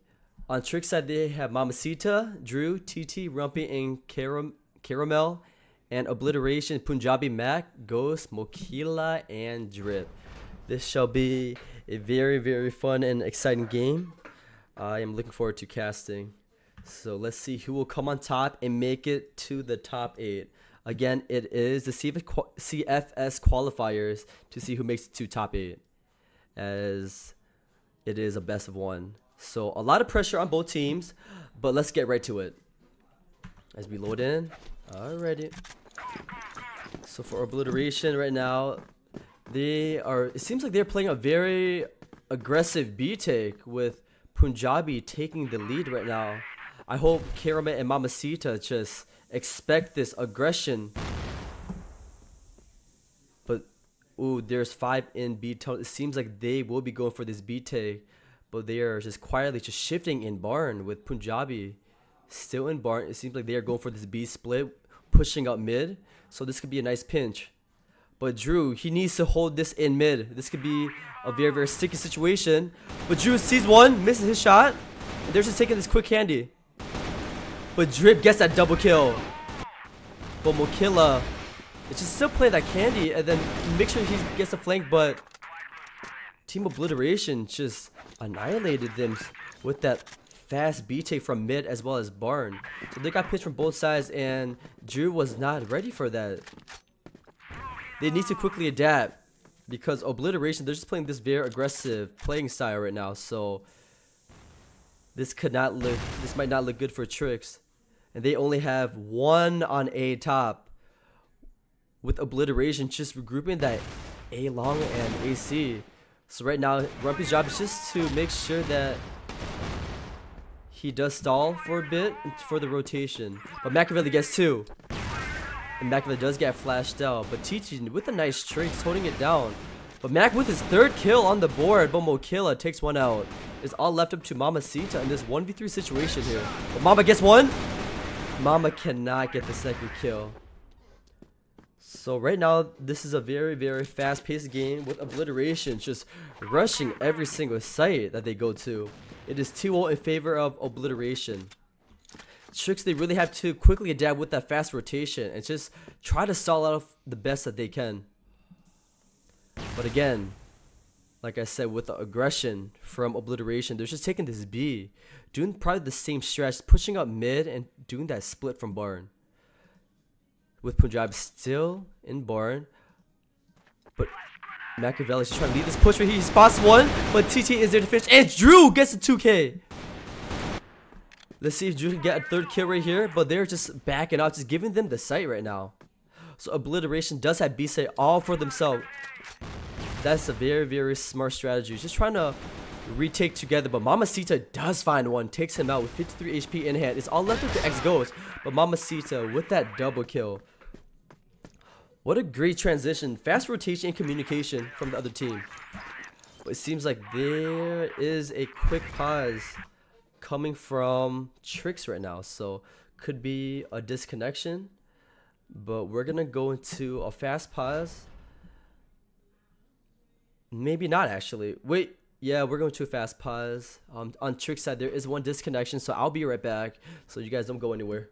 on Tricks side, they have Mamacita, Drew, TT, Rumpy, and Caramel. And Obliteration, Punjabi Mac, Ghost, Mokila, and Drip. This shall be a very, very fun and exciting game. I am looking forward to casting. So let's see who will come on top and make it to the top 8. Again, it is the CFS qualifiers to see who makes it to top 8, as it is a best of 1. So a lot of pressure on both teams, but let's get right to it. As we load in. Alrighty. So for Obliteration right now, it seems like they're playing a very aggressive B take with Punjabi taking the lead right now. I hope Caramel and Mamacita just expect this aggression. But ooh, there's 5 in B tone. It seems like they will be going for this B take, but they are just quietly just shifting in barn with Punjabi still in barn. It seems like they are going for this B split, pushing up mid. So this could be a nice pinch. But Drew, he needs to hold this in mid. This could be a very, very sticky situation. But Drew sees one, misses his shot. And they're just taking this quick candy. But Drip gets that double kill. But Mokila is just still playing that candy and then make sure he gets the flank. But Team Obliteration just annihilated them with that fast B take from mid as well as barn. So they got pitched from both sides and Drew was not ready for that. They need to quickly adapt because Obliteration, they're just playing this very aggressive playing style right now. So this might not look good for Tricks. And they only have 1 on A top with Obliteration just regrouping that A long and AC. So right now, Rumpy's job is just to make sure that he does stall for a bit for the rotation. But Machiavelli gets 2. And Machiavelli does get flashed out. But TT with a nice trick, holding it down. But Mac with his 3rd kill on the board. But Mokila takes 1 out. It's all left up to Mamacita in this 1v3 situation here. But Mama gets 1. Mama cannot get the 2nd kill. So right now, this is a very, very fast-paced game with Obliteration just rushing every single site that they go to. It is 2-0 in favor of Obliteration. Tricks, they really have to quickly adapt with that fast rotation and just try to stall out the best that they can. But again, like I said, with the aggression from Obliteration, they're just taking this B, doing probably the same stretch, pushing up mid and doing that split from barn. With Punjab still in barn, but Machiavelli is just trying to lead this push where he spots 1, but TT is there to finish, and Drew gets the 2K. Let's see if Drew can get a 3rd kill right here, but they're just backing out, just giving them the site right now. So Obliteration does have B site all for themselves. That's a very, very smart strategy. Just trying to retake together, but Mamacita does find 1, takes him out with 53 HP in hand. It's all left up to X Ghost, but Mamacita with that double kill. What a great transition. Fast rotation and communication from the other team. But it seems like there is a quick pause coming from Tricks right now. So could be a disconnection. But we're going to go into a fast pause. Maybe not actually. Wait. Yeah, we're going to a fast pause. On Tricks side, there is 1 disconnection. So I'll be right back. So you guys don't go anywhere.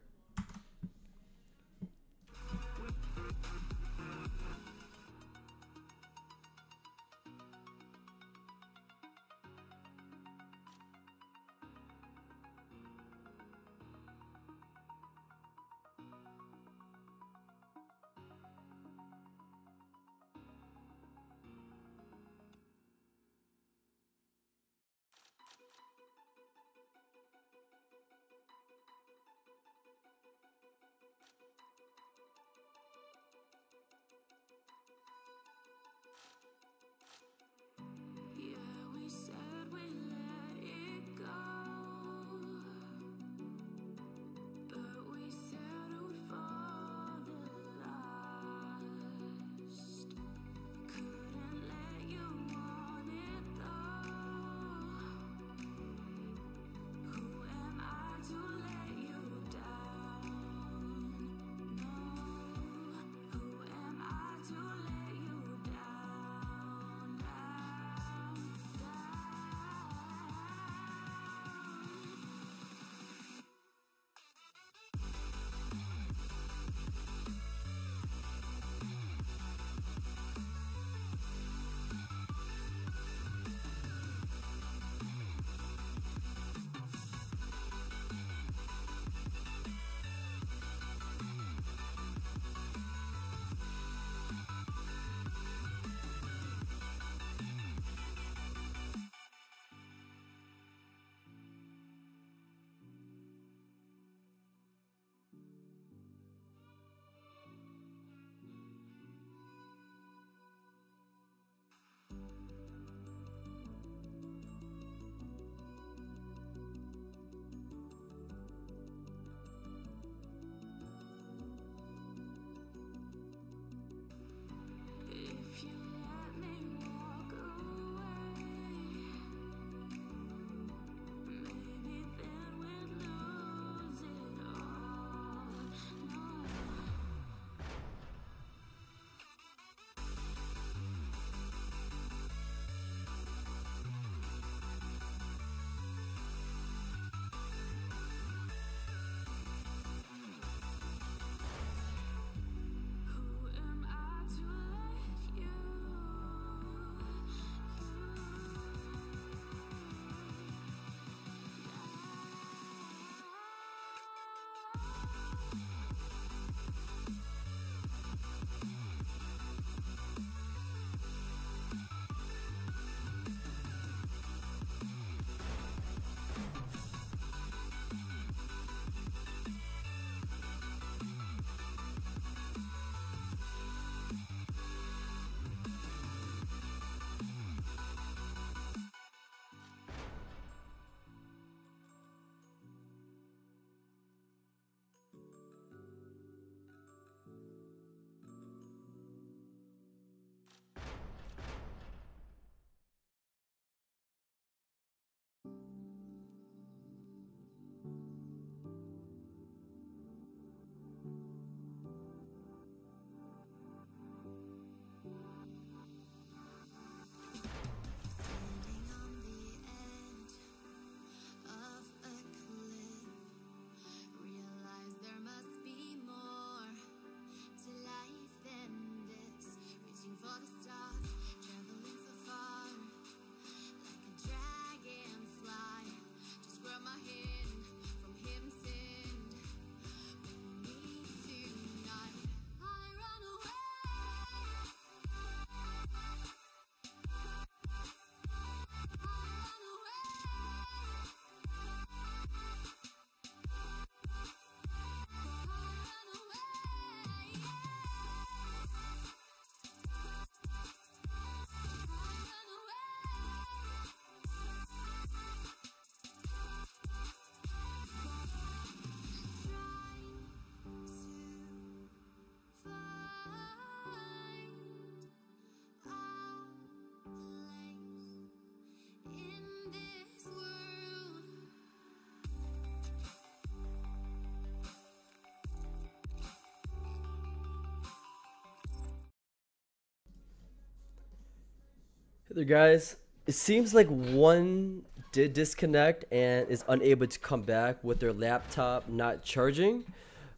There, guys. It seems like one did disconnect and is unable to come back with their laptop not charging,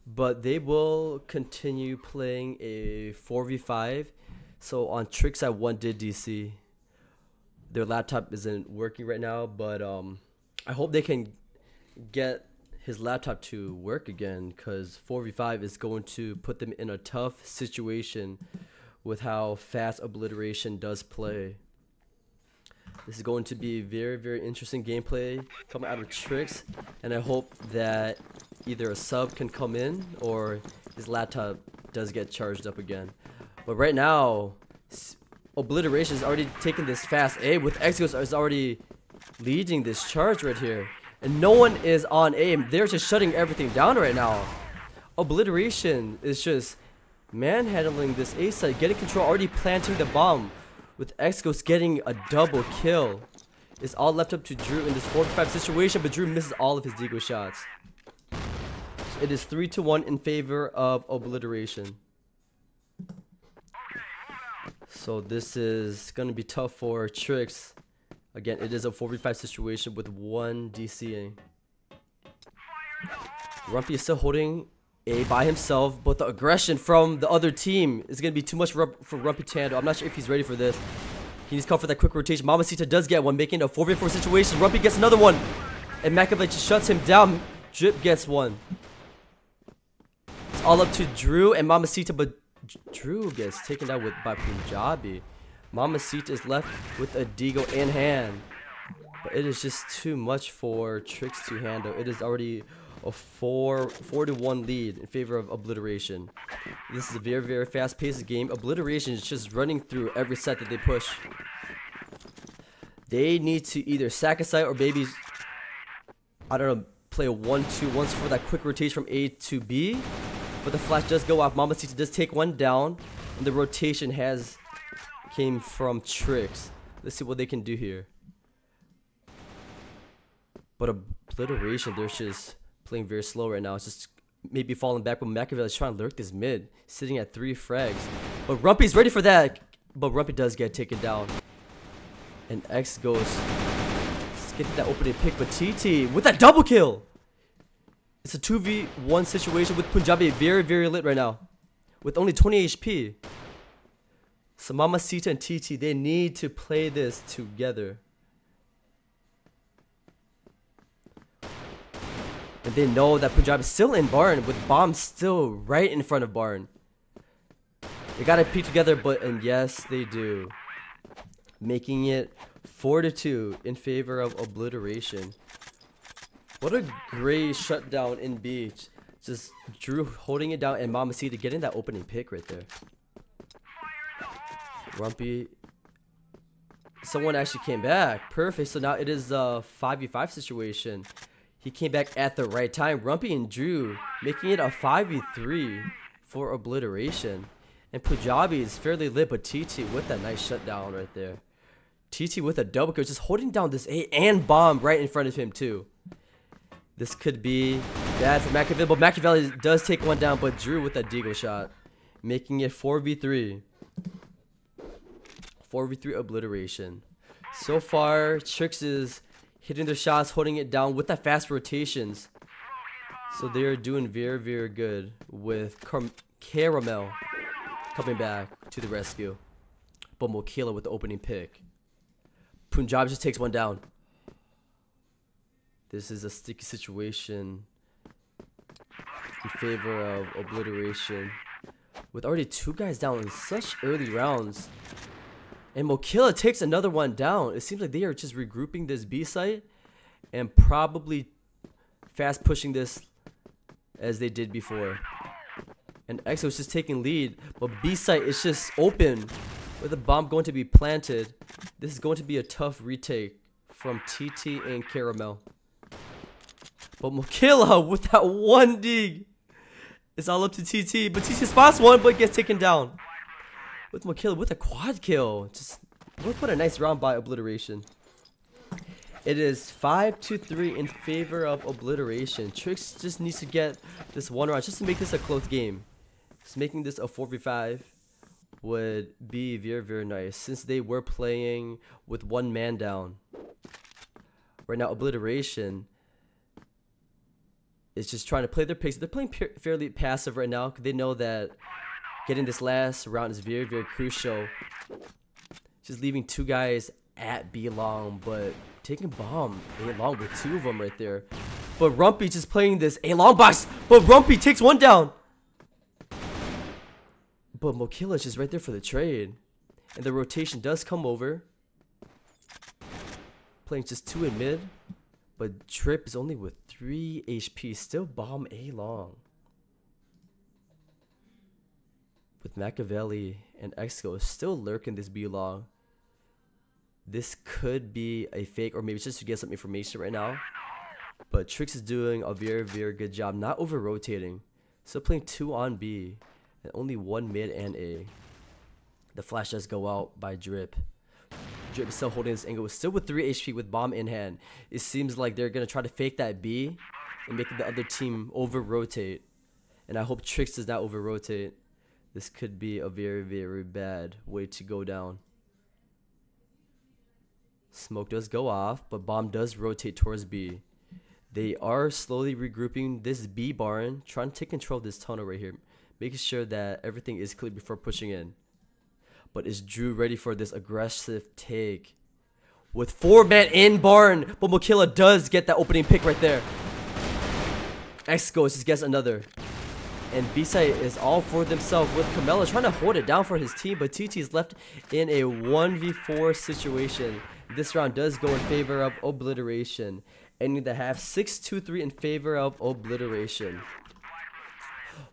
but they will continue playing a 4v5. So on Tricks at one did DC. Their laptop isn't working right now, but I hope they can get his laptop to work again, because 4v5 is going to put them in a tough situation with how fast Obliteration does play. This is going to be very, very interesting gameplay coming out of Tricks, and I hope that either a sub can come in or his laptop does get charged up again. But right now, Obliteration is already taking this fast A with Exos is already leading this charge right here. And no one is on aim. They're just shutting everything down right now. Obliteration is just manhandling this A site, getting control, already planting the bomb. With Exos getting a double kill. It's all left up to Drew in this 4v5 situation, but Drew misses all of his deagle shots. So it is 3-1 in favor of Obliteration. So this is going to be tough for Tricks. Again, it is a 4v5 situation with one DCing. Rumpy is still holding A by himself, but the aggression from the other team is going to be too much for Rumpy to handle. I'm not sure if he's ready for this. He needs to come for that quick rotation. Mamacita does get one, making a 4v4 situation. Rumpy gets another one, and Machiavelli just shuts him down. Drip gets one. It's all up to Drew and Mamacita, but Drew gets taken down by Punjabi. Mamacita is left with a deagle in hand, but it is just too much for Tricks to handle. It is already a 4-1 lead in favor of Obliteration. This is a very, very fast-paced game. Obliteration is just running through every set that they push. They need to either sack a site or maybe, I don't know, play a 1-2 once for that quick rotation from A to B. But the flash does go off. Mamacita does take one down, and the rotation came from Tricks. Let's see what they can do here. But Obliteration, they're just playing very slow right now. It's just maybe falling back, but Machiavelli is trying to lurk this mid, sitting at 3 frags. But Rumpy's ready for that, but Rumpy does get taken down. And X goes skipping that opening pick, but TT with that double kill. It's a 2v1 situation with Punjabi very, very lit right now, with only 20 HP. So Mamacita and TT, they need to play this together. And they know that Punjab is still in Barn, with bombs still right in front of Barn. They gotta peek together, and yes, they do. Making it 4-2 in favor of Obliteration. What a great shutdown in B. Just Drew holding it down and Mamacita getting that opening pick right there. Rumpy. Someone actually came back. Perfect. So now it is a 5v5 situation. He came back at the right time. Rumpy and Drew making it a 5v3 for Obliteration. And Punjabi is fairly lit, but TT with that nice shutdown right there. TT with a double kill, just holding down this A and bomb right in front of him too. This could be bad for Machiavelli, but Machiavelli does take one down, but Drew with that deagle shot. Making it 4v3. 4v3 Obliteration. So far, Tricks is hitting their shots, holding it down with that fast rotations. So they are doing very, very good with Caramel coming back to the rescue. But Mokila with the opening pick. Punjab just takes one down. This is a sticky situation in favor of Obliteration. With already 2 guys down in such early rounds. And Mokila takes another one down. It seems like they are just regrouping this B site and probably fast pushing this as they did before. And EXO is just taking lead, but B site is just open with a bomb going to be planted. This is going to be a tough retake from TT and Caramel. But Mokila with that one dig. It's all up to TT, but TT spots one but gets taken down. With Mokila with a quad kill. Just what a nice round by Obliteration. It is 5-3 in favor of Obliteration. Tricks just needs to get this one round just to make this a close game. Just making this a 4v5 would be very, very nice since they were playing with one man down. Right now, Obliteration is just trying to play their picks. They're playing fairly passive right now because they know that getting this last round is very, very crucial. Just leaving 2 guys at B long, but taking bomb A long with 2 of them right there. But Rumpy just playing this A long box, but Rumpy takes 1 down. But Mokilla is just right there for the trade. And the rotation does come over. Playing just 2 in mid. But Drip is only with 3 HP. Still bomb A long. With Machiavelli and Exco still lurking this B long. This could be a fake, or maybe it's just to get some information right now. But Trix is doing a very, very good job. Not over-rotating. Still playing 2 on B. And only 1 mid and A. The flash does go out by Drip. Drip is still holding this angle. Still with 3 HP with bomb in hand. It seems like they're going to try to fake that B. And make the other team over-rotate. And I hope Trix does not over-rotate. This could be a very, very bad way to go down. Smoke does go off. But bomb does rotate towards B. They are slowly regrouping this B barn. Trying to take control of this tunnel right here. Making sure that everything is clear before pushing in. But is Drew ready for this aggressive take? With 4 men in barn. But Mokilla does get that opening pick right there. X goes, just gets another. And B-side is all for themselves with Camella trying to hold it down for his team. But TT is left in a 1v4 situation. This round does go in favor of Obliteration. Ending the half 6-2-3 in favor of Obliteration.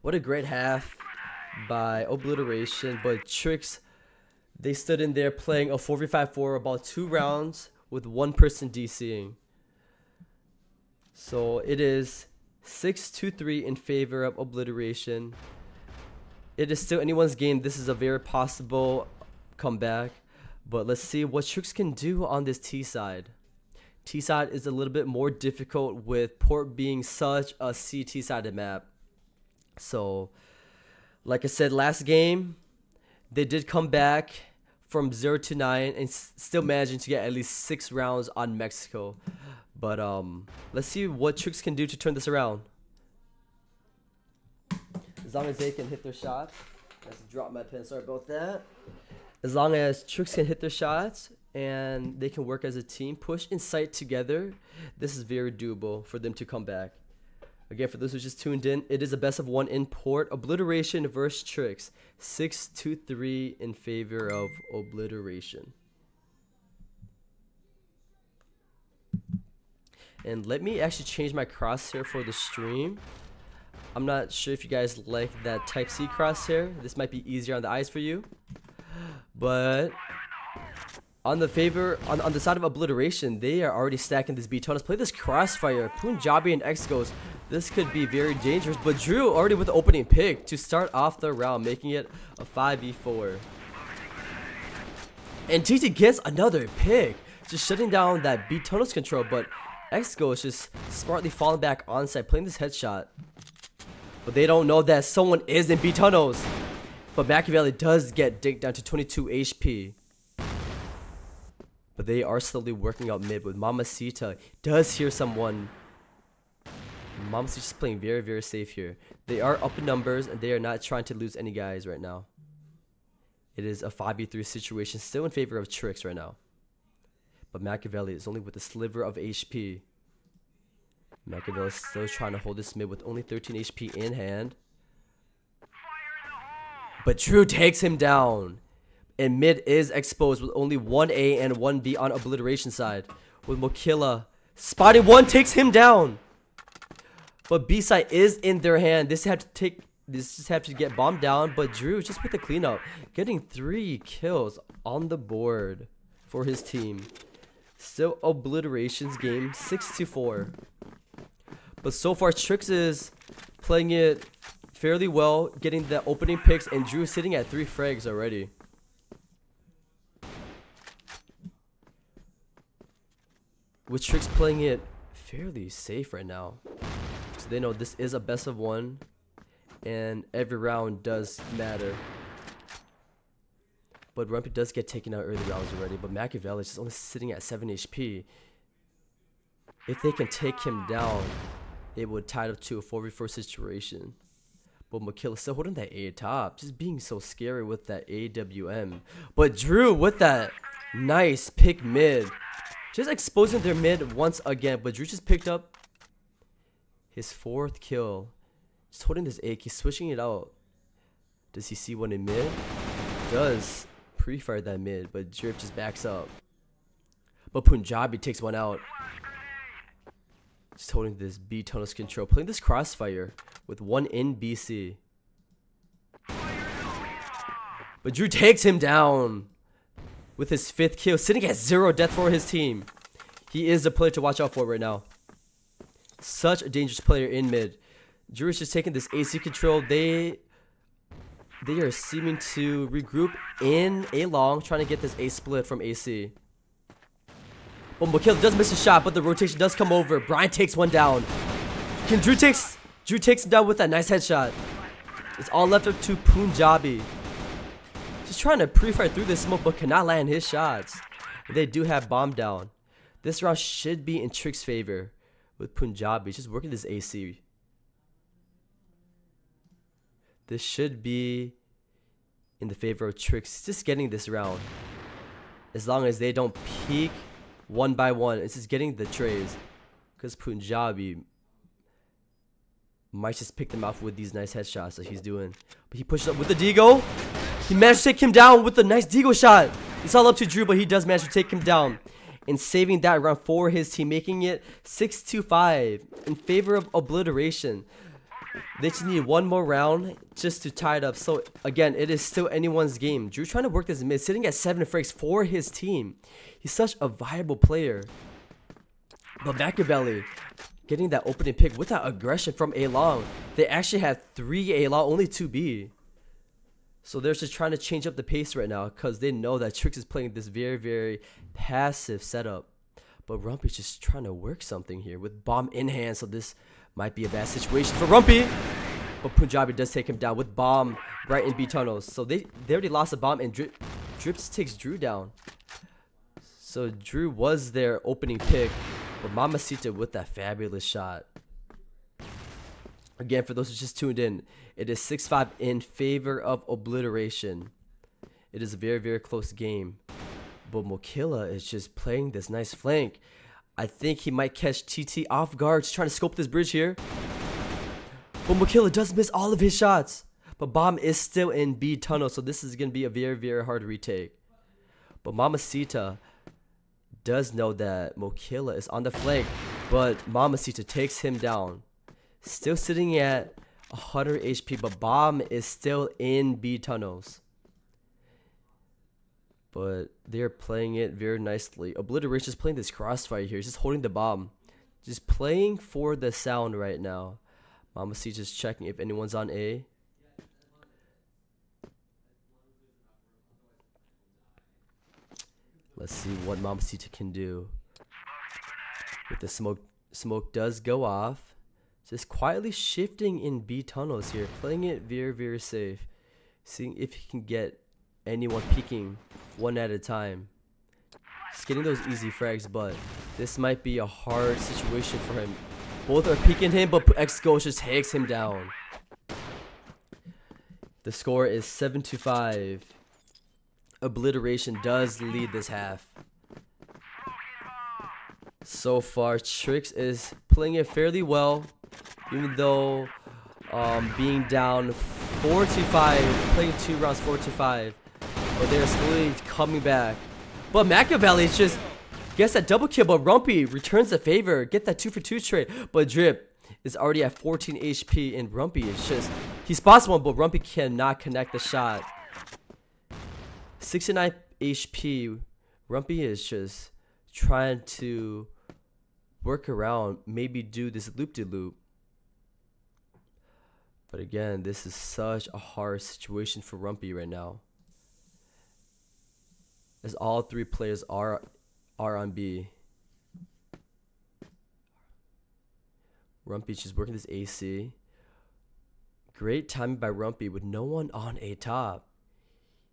What a great half by Obliteration, but Trix, they stood in there playing a 4v5 for about 2 rounds with 1 person DCing. So it is 6-2-3 in favor of Obliteration. It is still anyone's game. This is a very possible comeback, but let's see what Trix can do on this T side. T side is a little bit more difficult with Port being such a CT sided map. So, like I said last game, they did come back from 0-9 and still managing to get at least 6 rounds on Mexico. But let's see what Trix can do to turn this around. As long as they can hit their shots. Let's drop my pen, sorry about that. As long as Trix can hit their shots and they can work as a team, push in sight together, this is very doable for them to come back. Again, for those who just tuned in, it is a best of 1 in Port. Obliteration versus Trix. 6-2-3 in favor of Obliteration. And let me actually change my crosshair for the stream. I'm not sure if you guys like that Type-C crosshair. This might be easier on the eyes for you. But on the on the side of Obliteration, they are already stacking this B-Tone. Let's play this Crossfire. Punjabi and X goes. This could be very dangerous. But Drew already with the opening pick to start off the round, making it a 5v4. And TT gets another pick, just shutting down that B-Tone's control. But X-Go is just smartly falling back onside, playing this headshot. But they don't know that someone is in B-Tunnels. But Machiavelli does get dinked down to 22 HP. But they are slowly working out mid with Mamacita. Does hear someone. Mamacita's just playing very, very safe here. They are up in numbers and they are not trying to lose any guys right now. It is a 5v3 situation, still in favor of Trix right now. But Machiavelli is only with a sliver of HP. Machiavelli is still trying to hold this mid with only 13 HP in hand. But Drew takes him down. And mid is exposed with only 1A and 1B on Obliteration side. With Mokilla spotting one, takes him down. But B side is in their hand. This just have to get bombed down. But Drew just with the cleanup, getting 3 kills on the board for his team. Still Obliteration's game, 6-4. But so far, Trix is playing it fairly well, getting the opening picks, and Drew sitting at 3 frags already. With Trix playing it fairly safe right now. So they know this is a best of 1, and every round does matter. But Rumpy does get taken out early rounds already. But Machiavelli is just only sitting at 7 HP. If they can take him down, it would tie it up to a 4v4 situation. But Makilla still holding that A top. Just being so scary with that AWM. But Drew with that nice pick mid. Just exposing their mid once again. But Drew just picked up his 4th kill. Just holding this AK. He's switching it out. Does he see one in mid? Does pre-fire that mid. But Drip just backs up. But Punjabi takes one out. Just holding this B tunnels control. Playing this Crossfire with one in BC. But Drew takes him down with his 5th kill. Sitting at 0 death for his team. He is the player to watch out for right now. Such a dangerous player in mid. Drew is just taking this AC control. They are seeming to regroup in A long. Trying to get this A split from AC. But Makilla does miss a shot, but the rotation does come over. Brian takes one down. Drew takes him down with that nice headshot. It's all left up to Punjabi. Just trying to pre-fire through this smoke, but cannot land his shots. They do have bomb down. This round should be in Trick's favor with Punjabi. Just working this AC. This should be in the favor of Tricks. Just getting this round. As long as they don't peek one by one, it's just getting the trays. Because Punjabi might just pick them off with these nice headshots that he's doing. But he pushes up with the Deagle. He managed to take him down with the nice Deagle shot. It's all up to Drew, but he does manage to take him down. And saving that round for his team, making it 6-5 in favor of Obliteration. They just need one more round just to tie it up. So again, it is still anyone's game. Drew trying to work this mid, sitting at 7 frags for his team. He's such a viable player. But Machiavelli getting that opening pick with that aggression from A long. They actually have 3 A long, only 2 B. So they're just trying to change up the pace right now because they know that Trix is playing this very, very passive setup. But Rumpy's just trying to work something here with bomb in hand. So this might be a bad situation for Rumpy. But Punjabi does take him down with bomb right in B tunnels. So they already lost a bomb and Drips takes Drew down. So Drew was their opening pick. But Mamacita with that fabulous shot. Again, for those who just tuned in, it is 6-5 in favor of Obliteration. It is a very, very close game. But Makilla is just playing this nice flank. I think he might catch TT off guard. Just trying to scope this bridge here. But Makilla does miss all of his shots. But Bomb is still in B tunnel. So this is going to be a very, very hard retake. But Mamacita does know that Makilla is on the flank. But Mamacita takes him down. Still sitting at 100 HP, but Bomb is still in B tunnels. But they're playing it very nicely. Obliteration is playing this Crossfire here. He's just holding the bomb. Just playing for the sound right now. Mamacita's just checking if anyone's on A. Let's see what Mamacita can do. With the smoke does go off. Just quietly shifting in B tunnels here. Playing it very, very safe. Seeing if he can get anyone peeking one at a time. Just getting those easy frags, but this might be a hard situation for him. Both are peeking him, but X-Ghost just takes him down. The score is 7-5. Obliteration does lead this half. So far, Trix is playing it fairly well. Even though being down 4-5, playing 2 rounds 4-5, but they're slowly coming back. But Machiavelli is just gets that double kill, but Rumpy returns the favor, get that 2-for-2 trade. But Drip is already at 14 HP, and Rumpy is just he spots one, but Rumpy cannot connect the shot. 69 HP. Rumpy is just trying to work around, maybe do this loop-de-loop. But again, this is such a hard situation for Rumpy right now. As all 3 players are on B. Rumpy's just working this AC. Great timing by Rumpy with no one on A top.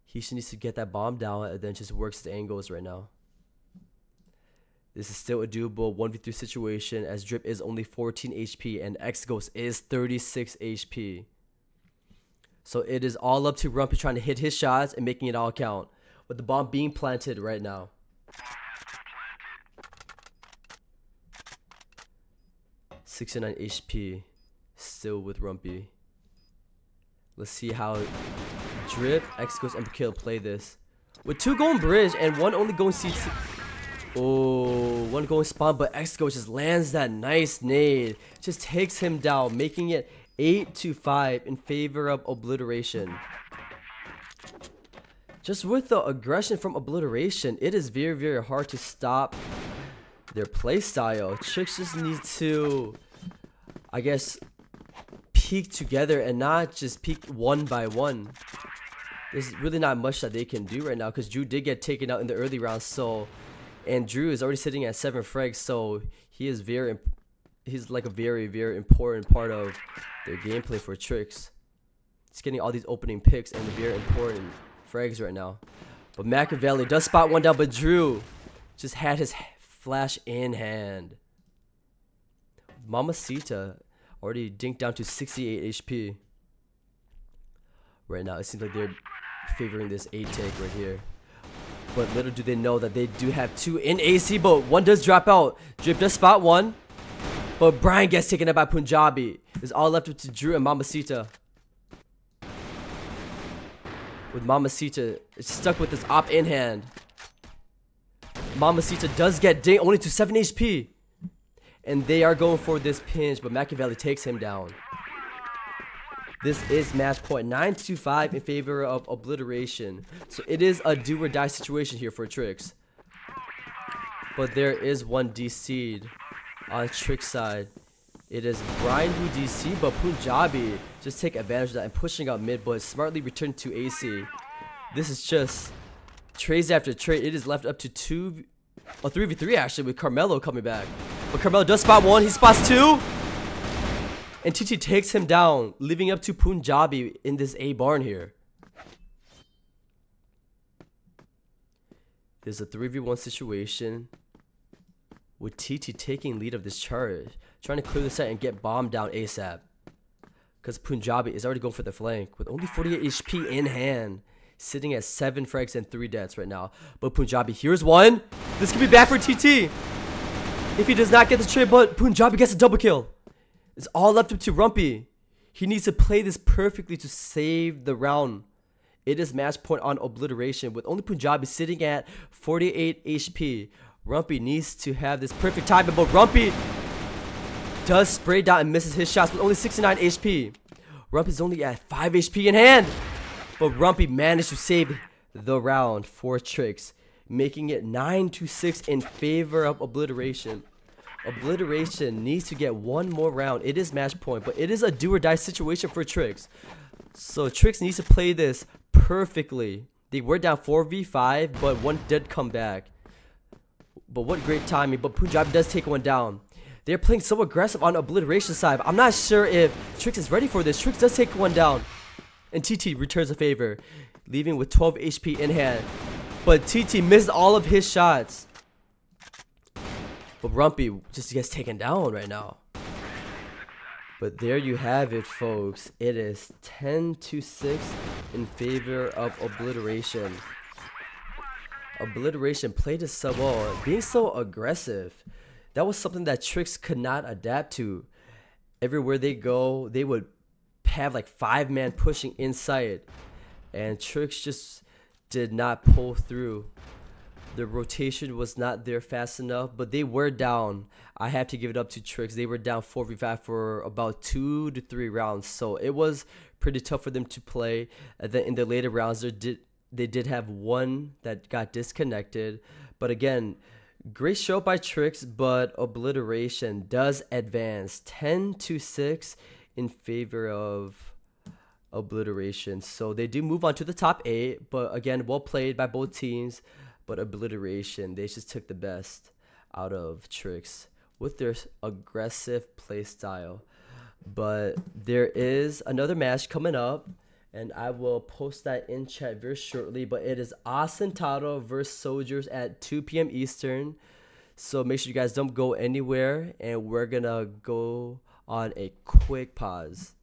He just needs to get that bomb down and then just works the angles right now. This is still a doable 1v3 situation as Drip is only 14 HP and X Ghost is 36 HP. So it is all up to Rumpy trying to hit his shots and making it all count. With the bomb being planted right now. 69 HP still with Rumpy. Let's see how Drip, X Ghost, and Kill play this. With 2 going bridge and 1 only going CT. Oh, 1 going spawn, but X Ghost just lands that nice nade. Just takes him down, making it 8-5 in favor of Obliteration. Just with the aggression from Obliteration, it is very, very hard to stop their playstyle. Tricks just need to, I guess, peak together and not just peak one by one. There's really not much that they can do right now because Drew did get taken out in the early rounds. And Drew is already sitting at 7 frags, so he's like a very, very important part of their gameplay for Tricks. He's getting all these opening picks and very important frags right now. But Machiavelli does spot 1 down, but Drew just had his flash in hand. Mamacita already dinked down to 68 HP. Right now, it seems like they're favoring this A take right here. But little do they know that they do have 2 in AC, but 1 does drop out. Drip does spot 1. But Brian gets taken out by Punjabi. It's all left up to Drew and Mamacita. With Mamacita, it's stuck with this op in hand. Mamacita does get dinged only to 7 HP. And they are going for this pinch, but Machiavelli takes him down. This is match point 9-5 in favor of Obliteration. So it is a do or die situation here for Tricks. But there is 1 DC'd on Tricks side. It is Brian who DC, but Punjabi just take advantage of that and pushing out mid, but smartly returned to AC. This is just trades after trade. It is left up to 3v3 actually, with Carmelo coming back. But Carmelo does spot 1, he spots 2. And TT takes him down, leaving up to Punjabi in this A barn here. There's a 3v1 situation with TT taking lead of this charge, trying to clear the set and get bombed down ASAP. Because Punjabi is already going for the flank with only 48 HP in hand, sitting at 7 frags and 3 deaths right now. But Punjabi, here's 1. This could be bad for TT if he does not get the trade, but Punjabi gets a double kill. It's all left up to Rumpy. He needs to play this perfectly to save the round. It is match point on Obliteration with only Punjabi sitting at 48 HP. Rumpy needs to have this perfect timing, but Rumpy does spray down and misses his shots with only 69 HP. Rumpy's only at 5 HP in hand. But Rumpy managed to save the round for Tricks, making it 9-6 in favor of Obliteration. Obliteration needs to get 1 more round. It is match point, but it is a do or die situation for Tricks. So Tricks needs to play this perfectly. They were down 4v5, but 1 did come back. But what great timing. But Punjabi does take 1 down. They're playing so aggressive on Obliteration side. I'm not sure if Tricks is ready for this. Tricks does take 1 down. And TT returns a favor, leaving with 12 HP in hand. But TT missed all of his shots. But Rumpy just gets taken down right now. But there you have it, folks. It is 10-6 in favor of Obliteration. Obliteration played it so well, being so aggressive. That was something that Tricks could not adapt to. Everywhere they go, they would have like 5-man pushing inside. And Tricks just did not pull through. The rotation was not there fast enough, but they were down. I have to give it up to Tricks. They were down 4v5 for about 2 to 3 rounds. So it was pretty tough for them to play. And then in the later rounds, they did have 1 that got disconnected. But again, great show by Tricks, but Obliteration does advance 10-6 in favor of Obliteration. So they do move on to the top 8, but again, well played by both teams. But Obliteration, they just took the best out of Tricks with their aggressive play style. But there is another match coming up, and I will post that in chat very shortly. But it is Austin Tato versus Soldiers at 2 p.m. Eastern. So make sure you guys don't go anywhere, and we're gonna go on a quick pause.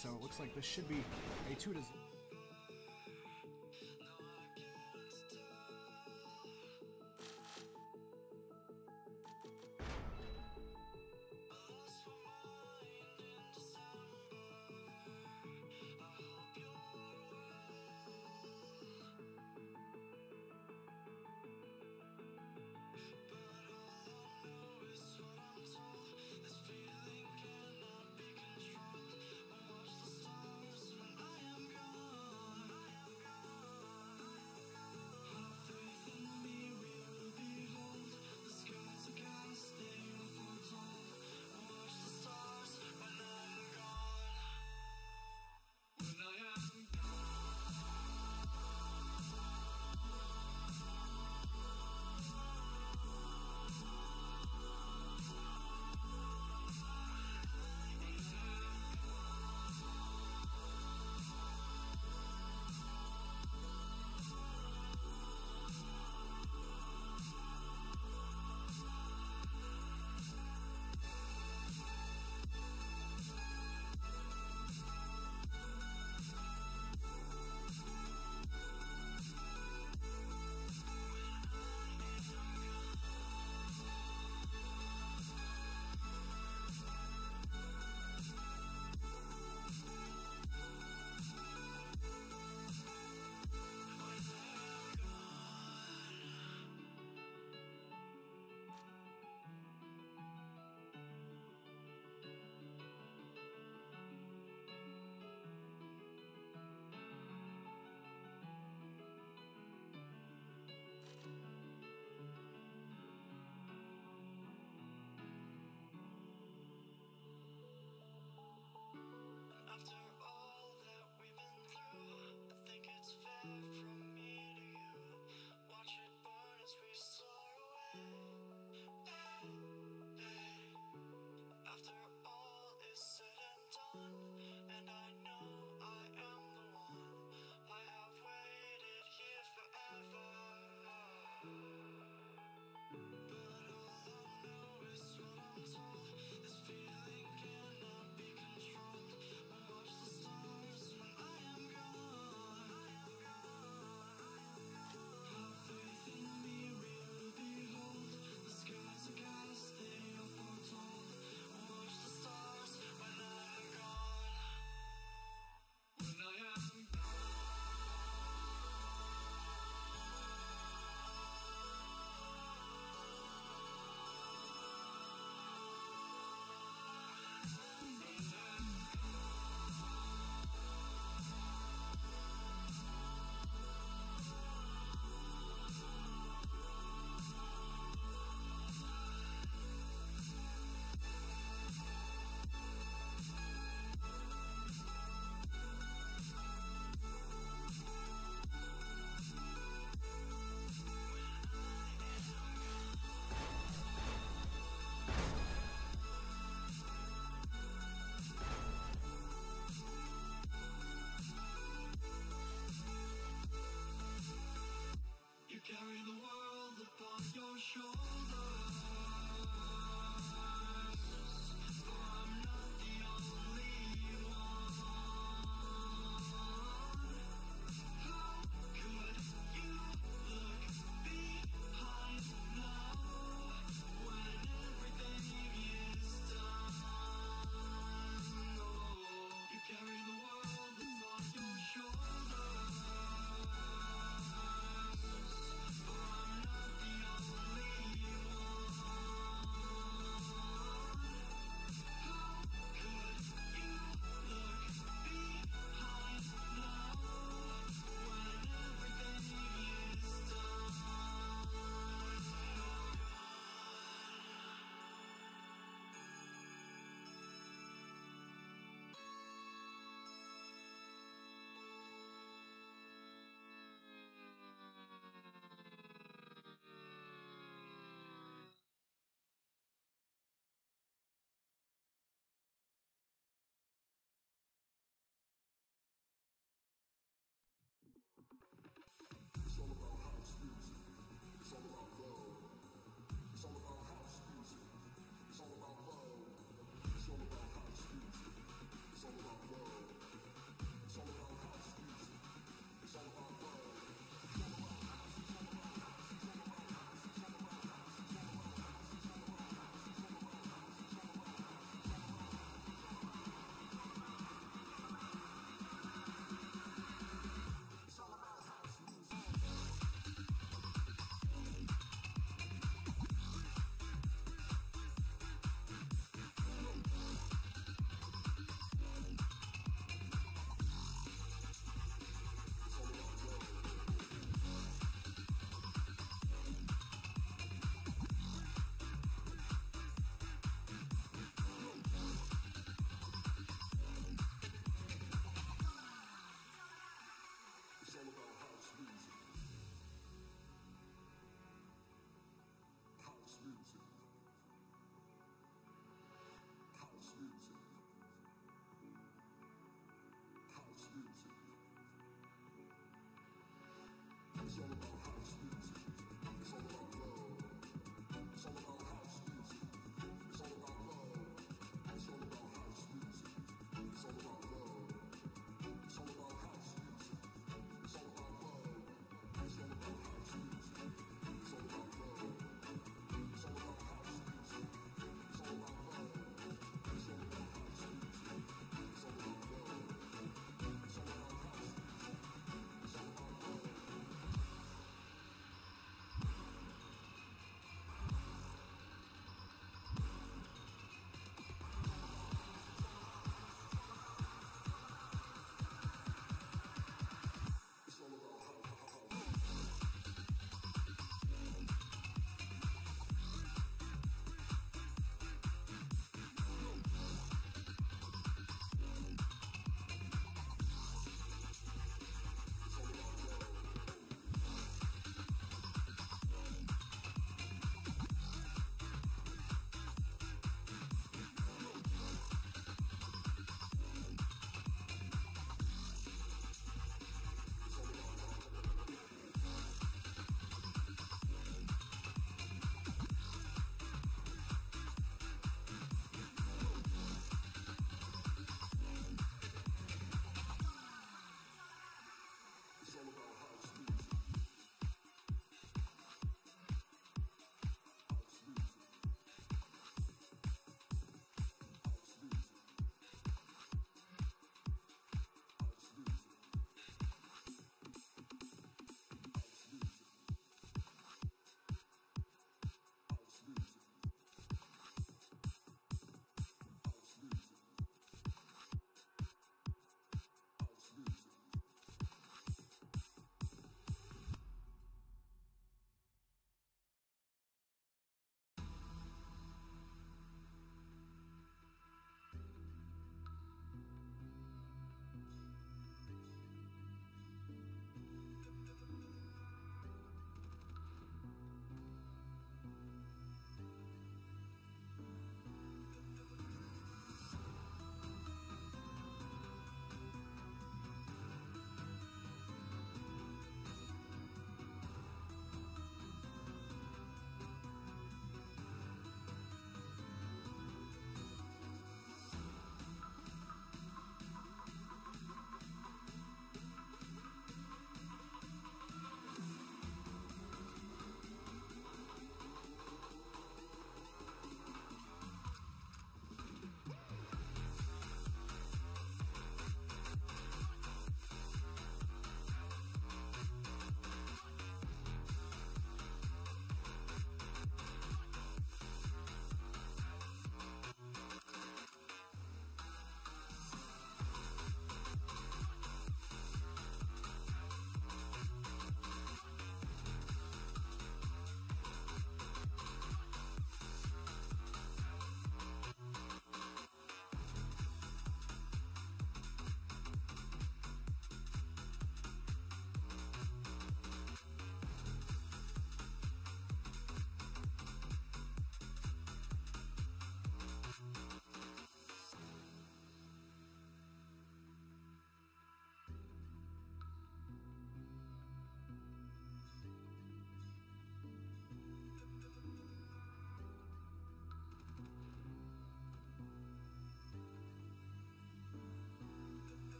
So it looks like this should be a 2-0.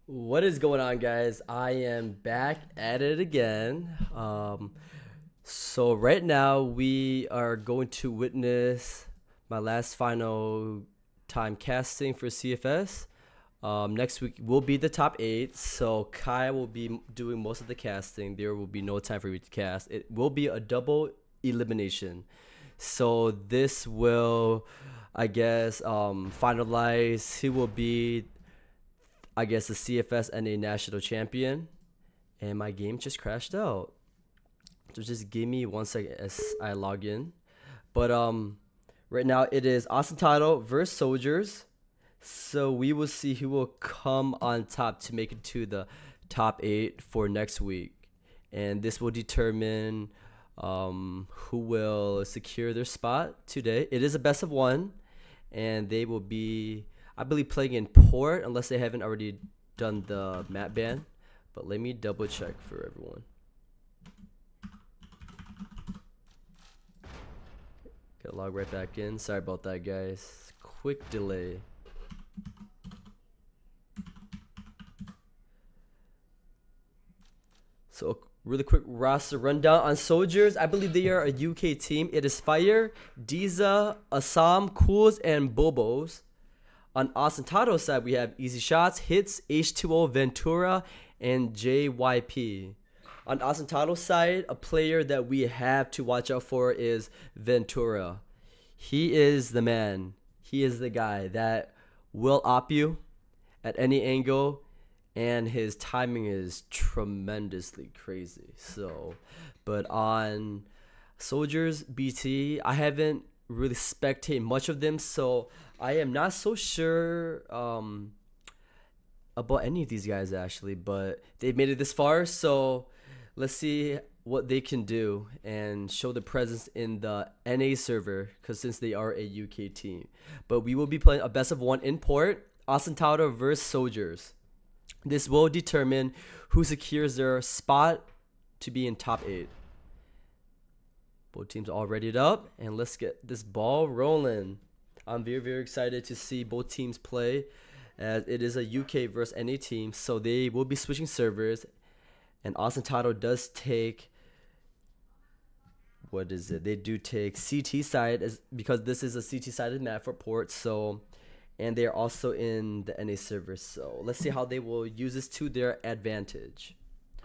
What is going on, guys? I am back at it again. So right now we are going to witness my last final time casting for CFS. Next week will be the top 8, so Kai will be doing most of the casting. There will be no time for me to cast. It will be a double elimination. So this will, I guess, finalize who will be, I guess, the CFS and a national champion. And my game just crashed out. So just give me 1 second as I log in. But right now it is Austin Tato versus Soldiers. So we will see who will come on top to make it to the top 8 for next week. And this will determine who will secure their spot today. It is a best of 1. And they will be, I believe, playing in port unless they haven't already done the map ban. But let me double check for everyone. Gotta log right back in. Sorry about that, guys. Quick delay. So really quick roster rundown on Soldiers. I believe they are a UK team. It is Fire, Diza, Assam, Cools, and Bobos. On Austin Tato's side, we have Easy Shots, Hits, H2O, Ventura, and JYP. On Austin Tato's side, a player that we have to watch out for is Ventura. He is the man. He is the guy that will op you at any angle, and his timing is tremendously crazy. So, but on Soldiers BT, I haven't really spectated much of them, so I am not so sure about any of these guys actually, but they've made it this far, so let's see what they can do and show the presence in the NA server, because since they are a UK team. But we will be playing a best of 1 in port, Austin Tato versus Soldiers. This will determine who secures their spot to be in top 8. Both teams all readied up, and let's get this ball rolling. I'm very, very excited to see both teams play, as it is a UK versus NA team, so they will be switching servers. And Austin Tato does take, what is it? They do take CT side, because this is a CT sided map for port. So, and they are also in the NA server. So let's see how they will use this to their advantage.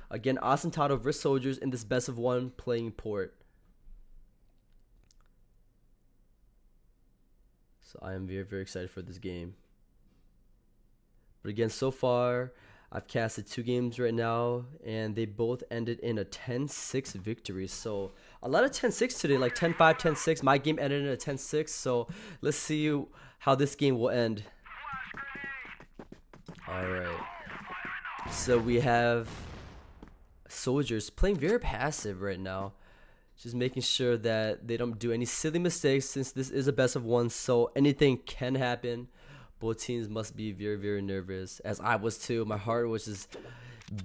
Again, Austin Tato versus Soldiers in this best of 1 playing port. So I am very, very excited for this game. But again, so far, I've casted 2 games right now, and they both ended in a 10-6 victory. So a lot of 10-6 today, like 10-5, 10-6. My game ended in a 10-6. So let's see how this game will end. All right. So we have Soldiers playing very passive right now, just making sure that they don't do any silly mistakes, since this is a best of 1. So anything can happen. Both teams must be very, very nervous, as I was too. My heart was just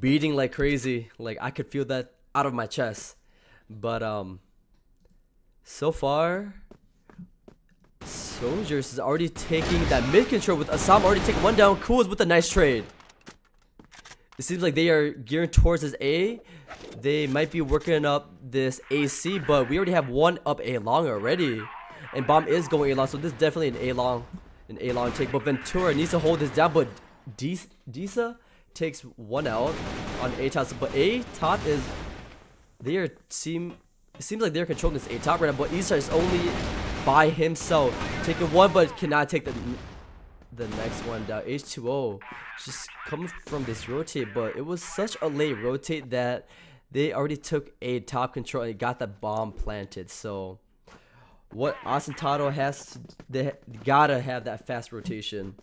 beating like crazy. Like I could feel that out of my chest. But so far, Soldiers is already taking that mid control with Assam already taking 1 down. Cools with a nice trade. It seems like they are gearing towards this A. They might be working up this AC, but we already have 1 up A long already. And Bomb is going A long, so this is definitely an A long. An A-long take, but Ventura needs to hold this down, but Disa takes 1 out on A-top, but A-top is, it seems like they're controlling this A-top right now, but Isa is only by himself, taking 1, but cannot take the next one down. H2O just coming from this rotate, but it was such a late rotate that they already took A-top control and got the bomb planted. So what Austin Tato has to, they gotta have that fast rotation.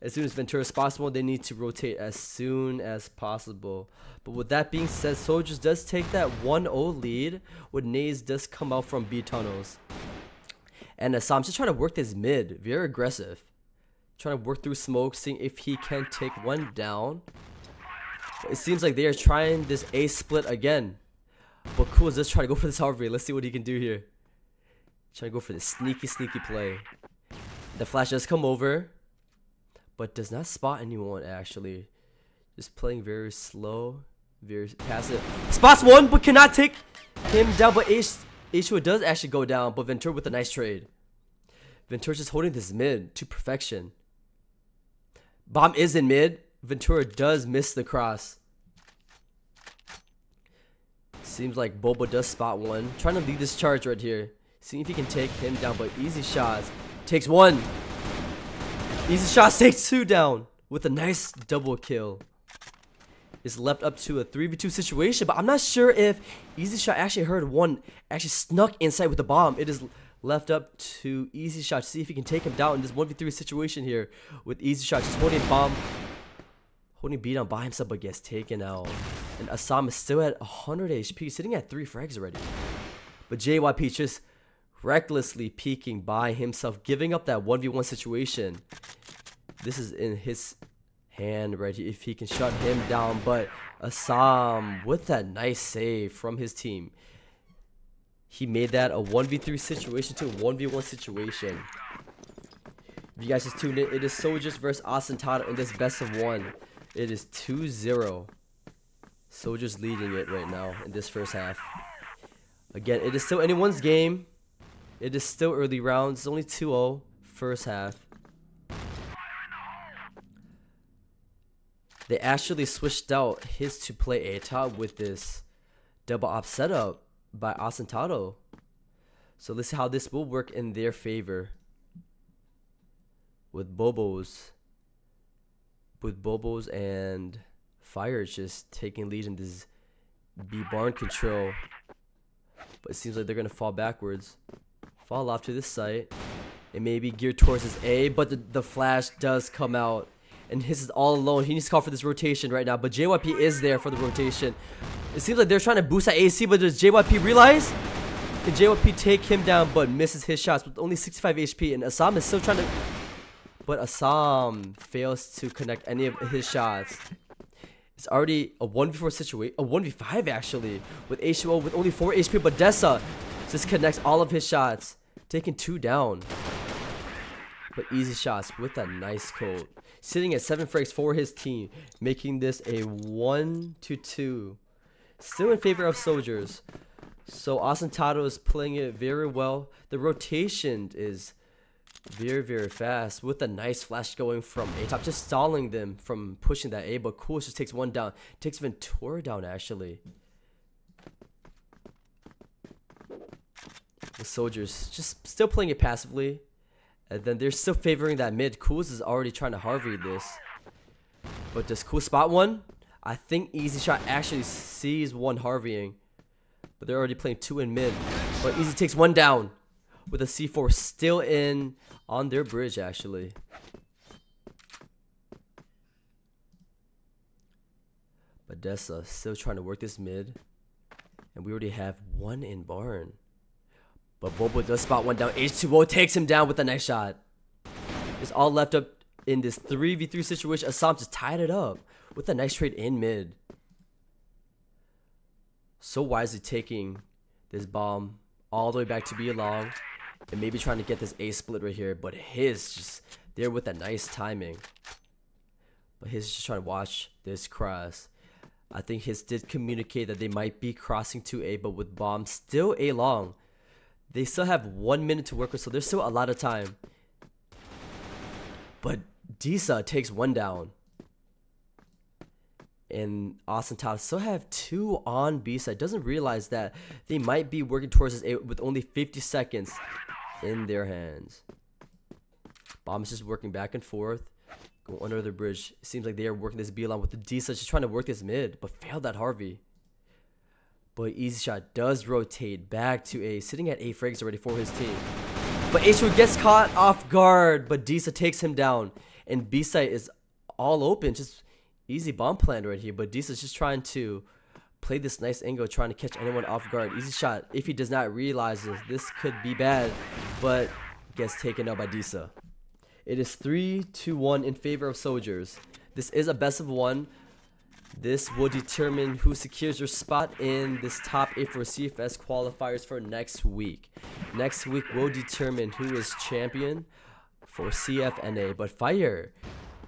As soon as Ventura is possible, they need to rotate as soon as possible. But with that being said, Soldiers does take that 1-0 lead when Naze does come out from B tunnels. And Assam's just trying to work this mid, very aggressive. Trying to work through smoke, seeing if he can take 1 down. But it seems like they are trying this A split again. But Cool is just trying to go for this Harvey. Let's see what he can do here. Trying to go for this sneaky play. The flash does come over, but does not spot anyone actually. Just playing very slow, very passive. Spots one, but cannot take him down. But H2O does actually go down, but Ventura with a nice trade. Ventura just holding this mid to perfection. Bomb is in mid. Ventura does miss the cross. Seems like Bobo does spot one. Trying to lead this charge right here. Seeing if he can take him down, but easy shots. Takes one. Easy shots takes two down with a nice double kill. Is left up to a 3v2 situation, but I'm not sure if Easy Shot actually heard one actually snuck inside with the bomb. It is left up to Easy Shot to see if he can take him down in this 1v3 situation here with Easy Shot just holding bomb, holding B down by himself, but gets taken out. And Assam is still at 100 HP, sitting at 3 frags already. But JYP just recklessly peeking by himself, giving up that 1v1 situation. This is in his hand right here if he can shut him down, but Assam with that nice save from his team. He made that a 1v3 situation to a 1v1 situation. If you guys just tuned in, it is Soldiers versus Tato in this best of 1. It is 2-0. Soldiers leading it right now in this first half. Again, it is still anyone's game. It is still early rounds. It's only 2-0 first half. They actually switched out his to play A-top with this double op setup by Tato. So let's see how this will work in their favor. With Bobos and Fire just taking lead in this B barn control. But it seems like they're gonna fall backwards. Fall off to this site. It may be geared towards his A, but the flash does come out. And his is all alone. He needs to call for this rotation right now. But JYP is there for the rotation. It seems like they're trying to boost that AC, but does JYP realize? Can JYP take him down, but misses his shots with only 65 HP? And Assam is still trying to... But Assam fails to connect any of his shots. It's already a 1v4 situation. A 1v5 actually. With H2O with only 4 HP. But Dessa just connects all of his shots. Taking 2 down. But easy shots with that nice code. Sitting at 7 frags for his team. Making this a 1-2. Still in favor of Soldiers. So Tato is playing it very well. The rotation is very, very fast. With a nice flash going from A-top. Just stalling them from pushing that A. But Cool just takes one down. Takes Ventura down actually. The Soldiers just still playing it passively. And then they're still favoring that mid. Kuz is already trying to Harvey this. But does Kuz spot one? I think Easy Shot actually sees one Harveying. But they're already playing 2 in mid. But Easy takes one down. With a C4 still in on their bridge actually. But Dessa still trying to work this mid. And we already have 1 in barn. But Bobo does spot one down. H2O takes him down with a nice shot. It's all left up in this 3v3 situation. Assam just tied it up with a nice trade in mid. So wisely taking this bomb all the way back to be long. And maybe trying to get this A split right here. But his just there with a nice timing. But his just trying to watch this cross. I think his did communicate that they might be crossing to A. But with bomb still A long. They still have 1 minute to work with, so there's still a lot of time. But Disa takes one down. And Tato still have 2 on B side. Doesn't realize that they might be working towards this A with only 50 seconds in their hands. Bomb is just working back and forth. Go under the bridge. It seems like they are working this B line with the Disa just trying to work this mid, but failed that Harvey. But Easy Shot does rotate back to A, sitting at 8 frags already for his team. But H2 gets caught off guard, but Disa takes him down. And B side is all open, just easy bomb plan right here. But Disa's just trying to play this nice angle, trying to catch anyone off guard. Easy Shot, if he does not realize this could be bad, but gets taken out by Disa. It is 3-1 in favor of Soldiers. This is a best of 1. This will determine who secures their spot in this top 8 for CFS qualifiers for next week. Next week will determine who is champion for CFNA. But Fire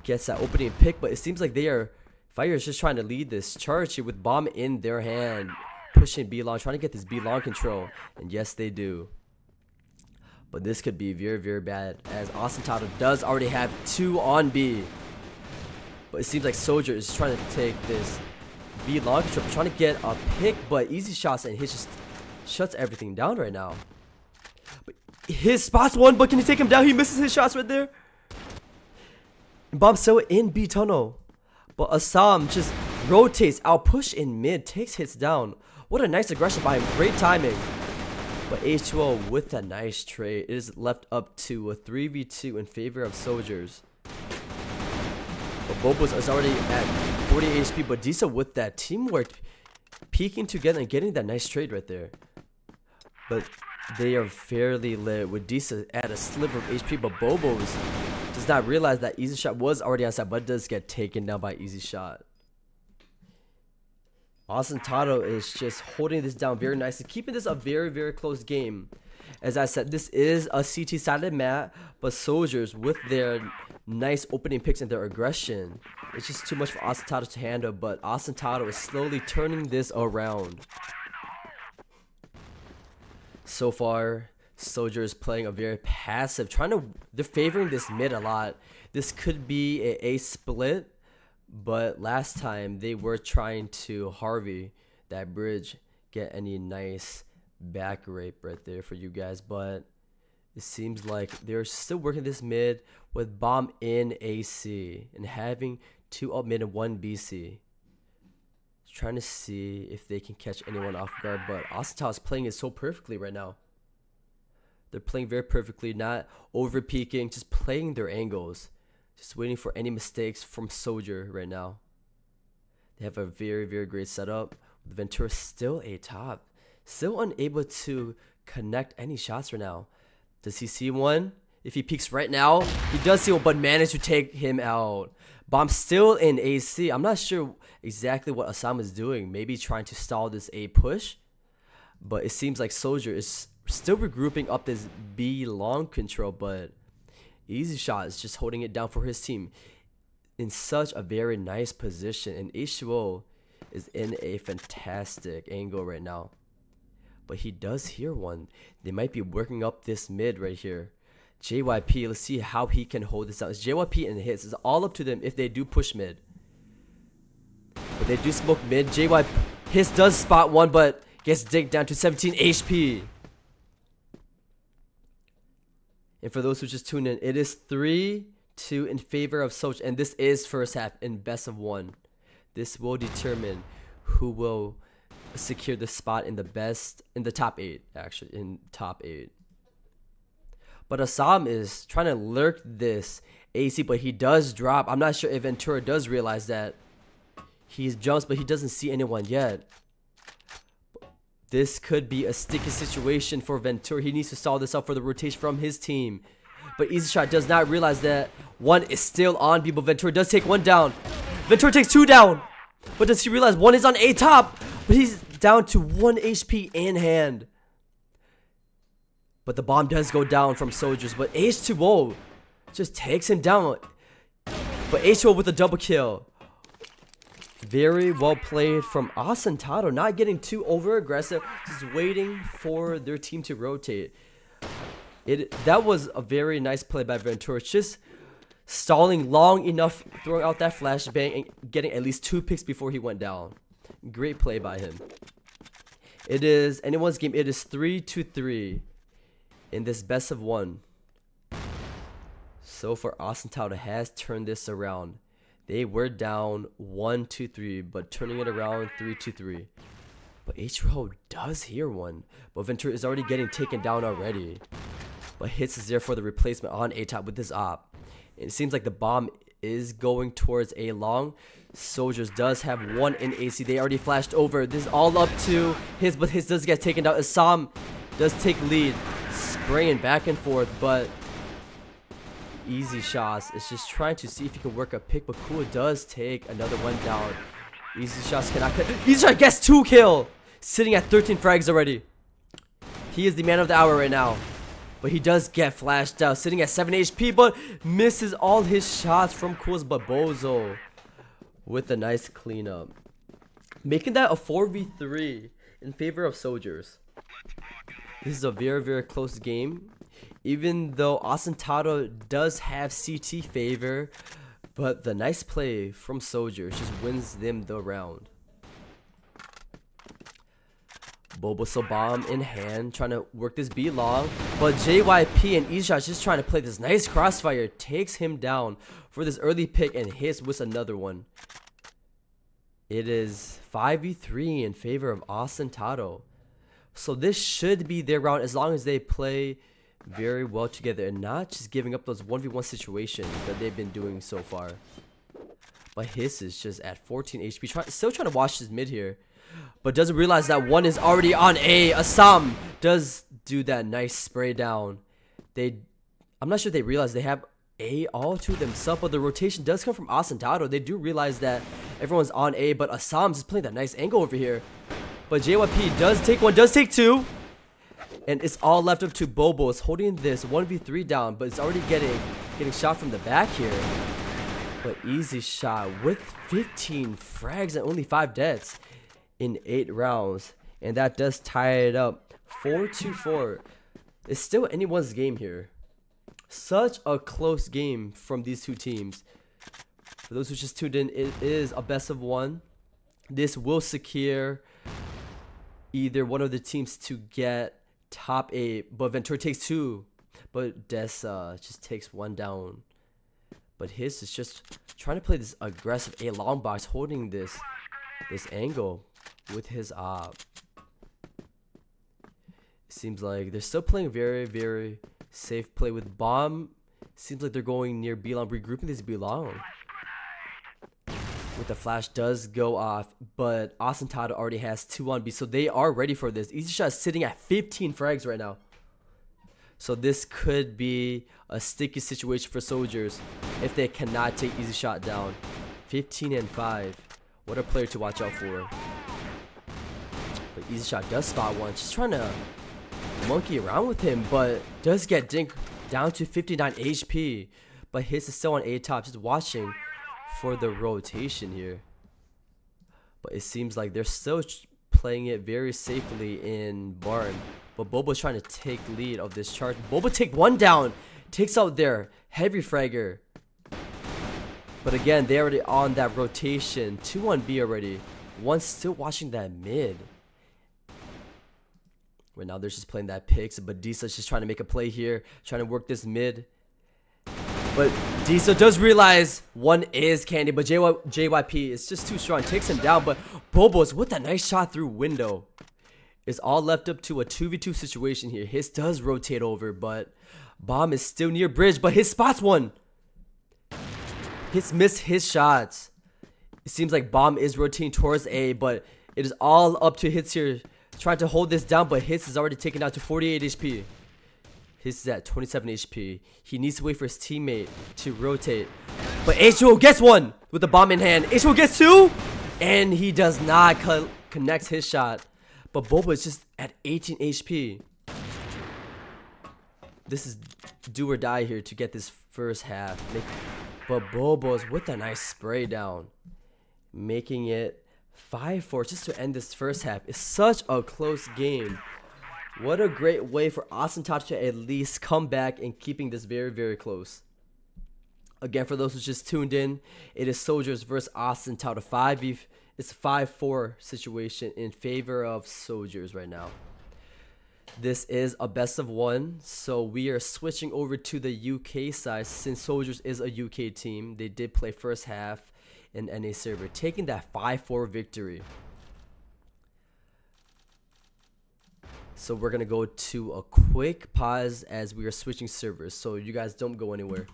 gets that opening pick, but it seems like they are Fire is just trying to lead this charge here with bomb in their hand. Pushing B long, trying to get this B long control. And yes, they do. But this could be very, very bad, as Austin Tato does already have 2 on B. But it seems like Soldier is trying to take this B long control, trying to get a pick, but easy shots, and he just shuts everything down right now. But his spots one, but can he take him down? He misses his shots right there. And Bomb's still in B tunnel. But Assam just rotates out, push in mid, takes hits down. What a nice aggression by him, great timing. But H2O with a nice trade. It is left up to a 3v2 in favor of Soldiers. But Bobo's is already at 40 HP, but Disa with that teamwork, peeking together and getting that nice trade right there. But they are fairly lit with Disa at a sliver of HP, but Bobo's does not realize that Easy Shot was already on side, but does get taken down by Easy Shot. Austin Tato is just holding this down very nicely, keeping this a very, very close game. As I said, this is a CT-sided map, but Soldiers with their nice opening picks and their aggression, it's just too much for Austin Tato to handle, but Austin Tato is slowly turning this around. So far, Soldier is playing a very passive, they're favoring this mid a lot. This could be a split, but last time they were trying to Harvey that bridge, get any nice back rape right there for you guys, but it seems like they're still working this mid with bomb in AC and having 2 up mid and 1 BC. Trying to see if they can catch anyone off guard, but Austin Tato is playing it so perfectly right now. They're playing very perfectly, not over peeking, just playing their angles. Just waiting for any mistakes from Soldier right now. They have a very, very great setup. Ventura still a top. Still unable to connect any shots right now. Does he see one? If he peeks right now, he does see one, but managed to take him out. Bomb still in AC. I'm not sure exactly what Assam is doing. Maybe trying to stall this A push. But it seems like Soldier is still regrouping up this B long control, but Easy Shot is just holding it down for his team in such a very nice position. And H2O is in a fantastic angle right now. But he does hear one. They might be working up this mid right here. JYP, let's see how he can hold this out. It's JYP and hits. It's all up to them if they do push mid. But they do smoke mid. JYP hits does spot one, but gets digged down to 17 HP. And for those who just tuned in, it is 3-2 in favor of Soldier. And this is first half in best of 1. This will determine who will secure the spot in the top 8, actually, in top 8. But Assam is trying to lurk this AC, but he does drop. I'm not sure if Ventura does realize that. He jumps, but he doesn't see anyone yet. This could be a sticky situation for Ventura. He needs to stall this out for the rotation from his team. But Easy Shot does not realize that one is still on B, but Ventura does take one down. Ventura takes 2 down. But does he realize one is on A top? But he's down to 1 HP in hand. But the bomb does go down from Soldiers. But H2O just takes him down. But H2O with a double kill. Very well played from Austin Tato. Not getting too over aggressive. Just waiting for their team to rotate. That was a very nice play by Ventura. Just stalling long enough, throwing out that flashbang and getting at least 2 picks before he went down. Great play by him. It is anyone's game. It is 3-3 in this best of 1. So far, Austin Tato has turned this around. They were down 1-2-3, but turning it around 3-2-3. But H2O does hear one. But Ventura is already getting taken down already. But hits is there for the replacement on A-top with this op. It seems like the bomb is going towards A long. Soldiers does have 1 in AC. They already flashed over. This is all up to his, but his does get taken down. Assam does take lead. Spraying back and forth, but Easy Shots is just trying to see if he can work a pick, but Kua does take another one down. Easy Shots cannot cut. Easy Shot gets 2 kill, sitting at 13 frags already. He is the man of the hour right now, but he does get flashed out, sitting at 7 HP, but misses all his shots from Kua's, but Bozo with a nice cleanup, making that a 4v3 in favor of Soldiers. This is a very, very close game, even though Austin Tato does have CT favor, but the nice play from Soldiers just wins them the round. Bobo so bomb in hand, trying to work this B long, but JYP and Easy just trying to play this nice crossfire, takes him down for this early pick and hits with another one. It is 5v3 in favor of Austin Tato. So this should be their round as long as they play very well together and not just giving up those 1v1 situations that they've been doing so far. But his is just at 14 HP, still trying to watch his mid here, but doesn't realize that one is already on A. Assam does do that nice spray down. I'm not sure they realize they have A all to themselves, but the rotation does come from Austin Tato. They do realize that everyone's on A, but Assam's just playing that nice angle over here. But JYP does take one, does take two, and it's all left up to Bobo. It's holding this 1v3 down, but it's already getting shot from the back here. But easy shot with 15 frags and only 5 deaths in 8 rounds, and that does tie it up 4-4. It's still anyone's game here. Such a close game from these two teams. For those who just tuned in, it is a best of 1. This will secure either one of the teams to get top 8, but Ventura takes 2, but Dessa just takes 1 down. But his is just trying to play this aggressive A long box, holding this angle with his op. It seems like they're still playing very, very safe play with bomb. Seems like they're going near B long, regrouping this B long. With the flash does go off, but Austin Tato already has 2 on B, so they are ready for this. Easy shot sitting at 15 frags right now. So this could be a sticky situation for Soldiers if they cannot take easy shot down. 15-5. What a player to watch out for. But easy shot does spot one. Just trying to monkey around with him, but does get Dink down to 59 HP. But his is still on A top, just watching for the rotation here. But it seems like they're still playing it very safely in Barn. But Bobo's trying to take lead of this charge. Bobo take 1 down. Takes out their heavy fragger. But again, they're already on that rotation. 2 on B already. 1 still watching that mid. Right now they're just playing that picks. But Disa's just trying to make a play here. Trying to work this mid. But Disa does realize 1 is candy. But JYP is just too strong. Takes him down. But Bobo's with that nice shot through window. It's all left up to a 2v2 situation here. His does rotate over, but Bomb is still near bridge, but his spots one. His missed his shots. It seems like Bomb is rotating towards A, but it is all up to Hits here trying to hold this down, but Hits is already taken out to 48 HP. Hits is at 27 HP. He needs to wait for his teammate to rotate. But H2O gets 1 with the bomb in hand. H2O gets 2, and he does not connect his shot. But Bobo is just at 18 HP. This is do or die here to get this first half. But Bobo's with a nice spray down, making it 5-4 just to end this first half. It's such a close game. What a great way for Austin Tato to at least come back and keeping this very, very close. Again, for those who just tuned in, it is Soldiers versus Austin Tato. It's a 5-4 situation in favor of Soldiers right now. This is a best of 1, so we are switching over to the UK side since Soldiers is a UK team. They did play first half in NA server, taking that 5-4 victory. So we're going to go to a quick pause as we are switching servers, so you guys don't go anywhere.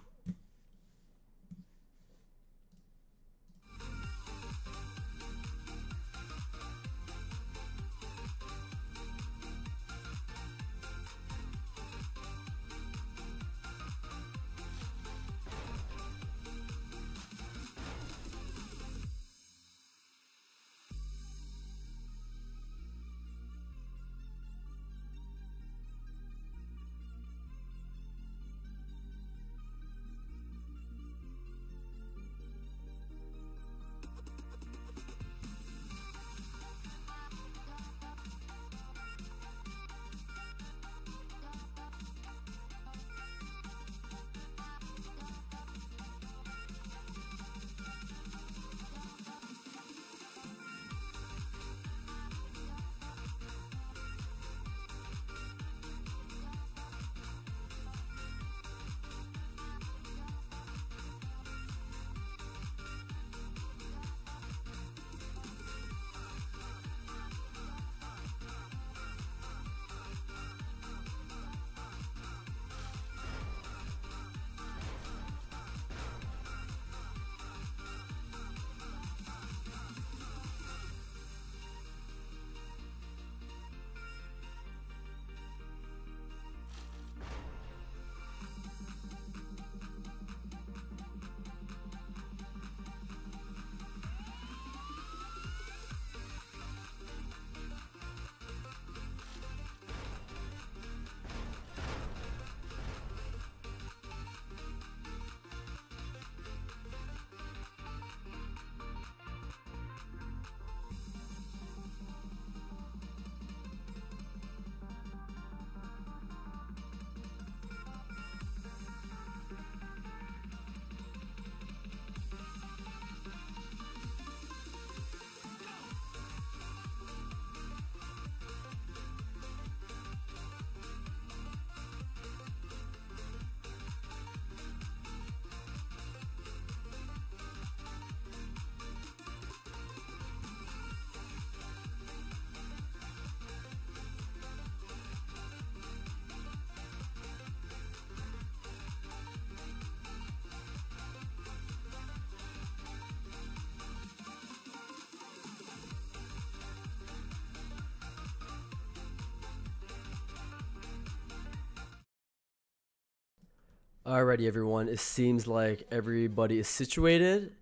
Alrighty, everyone. It seems like everybody is situated.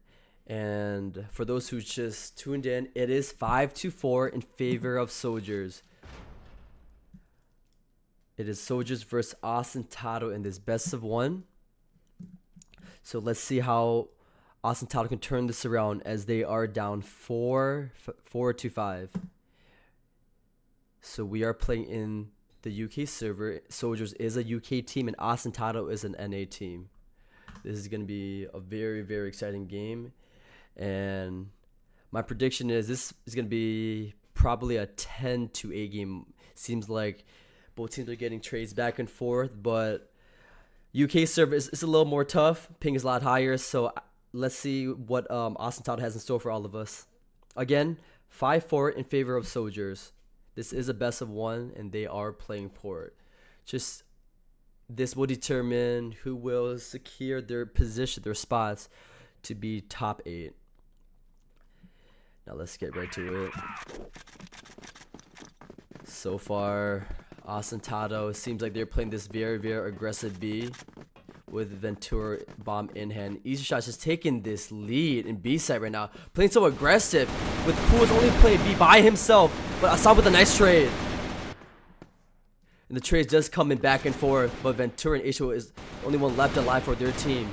And for those who just tuned in, it is 5-4 in favor of Soldiers. It is Soldiers versus Austin Tato in this best of one. So let's see how Austin Tato can turn this around as they are down 4-5. So we are playing in the UK server. Soldiers is a UK team and Austin Tato is an NA team. This is going to be a very, very exciting game. And my prediction is this is going to be probably a 10-8 game. Seems like both teams are getting trades back and forth, but UK server is a little more tough. Ping is a lot higher, so let's see what Austin Tato has in store for all of us. Again, 5-4 in favor of Soldiers. This is a best of one, and they are playing port. Just this will determine who will secure their position, their spots to be top 8. Now let's get right to it. So far, Austin Tato seems like they're playing this very, very aggressive B with Ventura bomb in hand. Easy Shot's just taking this lead in B side right now. Playing so aggressive with Cool's only playing B by himself. But Assad with a nice trade. And the trades just coming back and forth. But Ventura and H2O is the only one left alive for their team.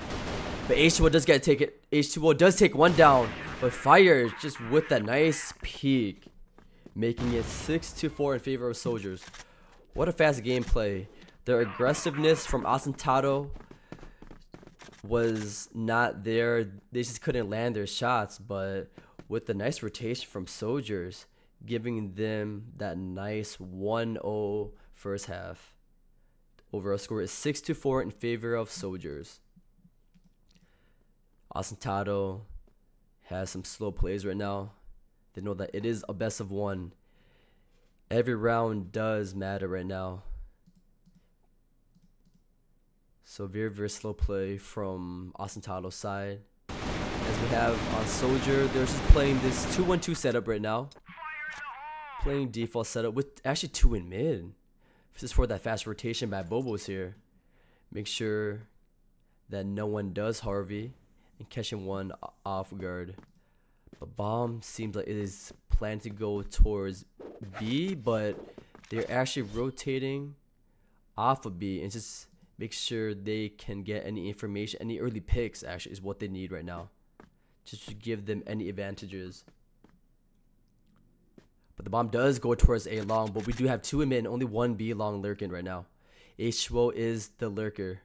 But H2O does get taken. H2O does take one down. But Fire just with that nice peek. Making it 6-4 in favor of Soldiers. What a fast gameplay. The aggressiveness from Austin Tato was not there. They just couldn't land their shots. But with the nice rotation from Soldiers, giving them that nice 1-0 first half. Overall score is 6-4 in favor of Soldiers. Austin Tato has some slow plays right now. They know that it is a best of one. Every round does matter right now. So very, very slow play from Austin Tato's side. As we have on Soldier, they're just playing this 2-1-2 setup right now. Playing default setup with actually 2 in mid. This is for that fast rotation by Bobo's here. Make sure that no one does Harvey and catching one off guard. But bomb seems like it is planned to go towards B, but they're actually rotating off of B and just make sure they can get any information, any early picks actually is what they need right now. Just to give them any advantages. But the bomb does go towards A long, but we do have 2 in mid and only 1 B long lurking right now. H2O is the lurker.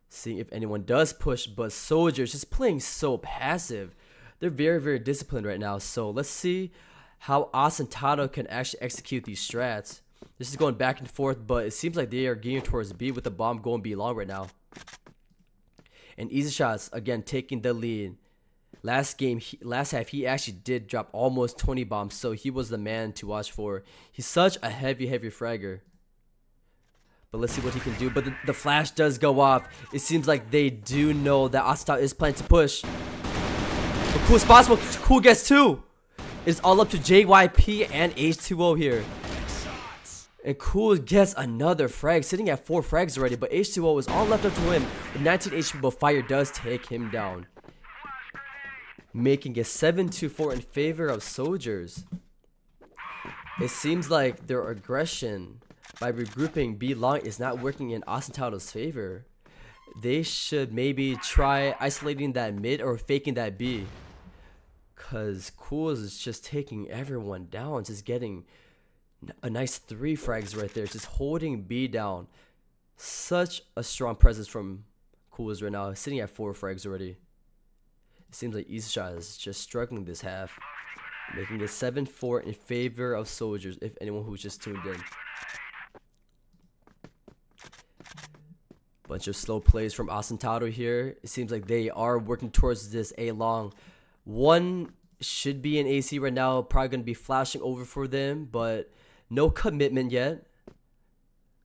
Seeing if anyone does push, but Soldiers just playing so passive. They're very, very disciplined right now. So let's see how Austin Tato can actually execute these strats. This is going back and forth, but it seems like they are gearing towards B with the bomb going B long right now. And Easy Shots, again, taking the lead. Last half, he actually did drop almost 20 bombs, so he was the man to watch for. He's such a heavy, heavy fragger. But let's see what he can do. But the flash does go off. It seems like they do know that Austin Tato is planning to push. But Cool spots, Cool gets 2. It's all up to JYP and H2O here. And Cool gets another frag, sitting at 4 frags already. But H2O is all left up to him. With 19 HP, but Fire does take him down. Making it 7-4 in favor of Soldiers. It seems like their aggression by regrouping B long is not working in Austin Tato's favor. They should maybe try isolating that mid or faking that B. Cause Cool is just taking everyone down, just getting a nice 3 frags right there, just holding B down. Such a strong presence from Cool's right now, sitting at 4 frags already. It seems like Easy Shot is just struggling this half, making it 7-4 in favor of Soldiers, if anyone who's just tuned in. Bunch of slow plays from Austin Tato here. It seems like they are working towards this A long. One should be in AC right now, probably going to be flashing over for them, but no commitment yet.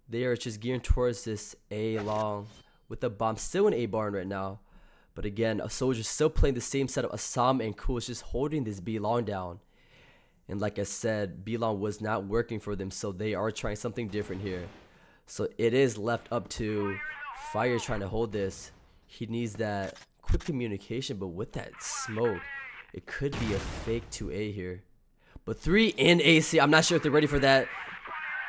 They are just gearing towards this A long with the bomb still in A barn right now. But again, a Soldier still playing the same setup. Assam and Cool is just holding this B long down. And like I said, B long was not working for them, so they are trying something different here. So it is left up to Fire trying to hold this. He needs that quick communication, but with that smoke, it could be a fake 2A here. But 3 in AC. I'm not sure if they're ready for that.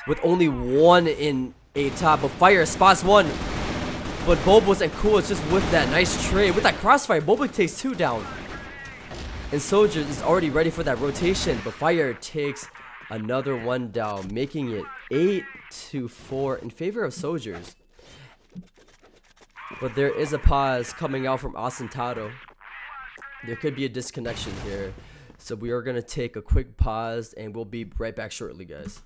With only 1 in A top, but Fire spots 1. But Bobo's and Cool is just with that nice trade. With that Crossfire, Bobo takes 2 down. And Soldiers is already ready for that rotation, but Fire takes another 1 down, making it 8-4 in favor of Soldiers. But there is a pause coming out from Austin Tato. There could be a disconnection here. So we are going to take a quick pause and we'll be right back shortly, guys.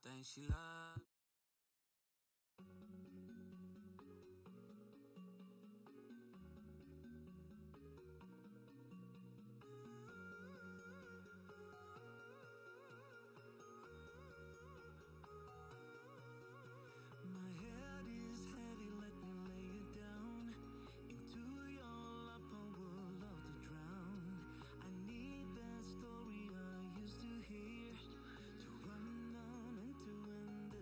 think she love. My head is heavy, let me lay it down. Into your lap, I would love to drown. I need that story I used to hear to run on and to end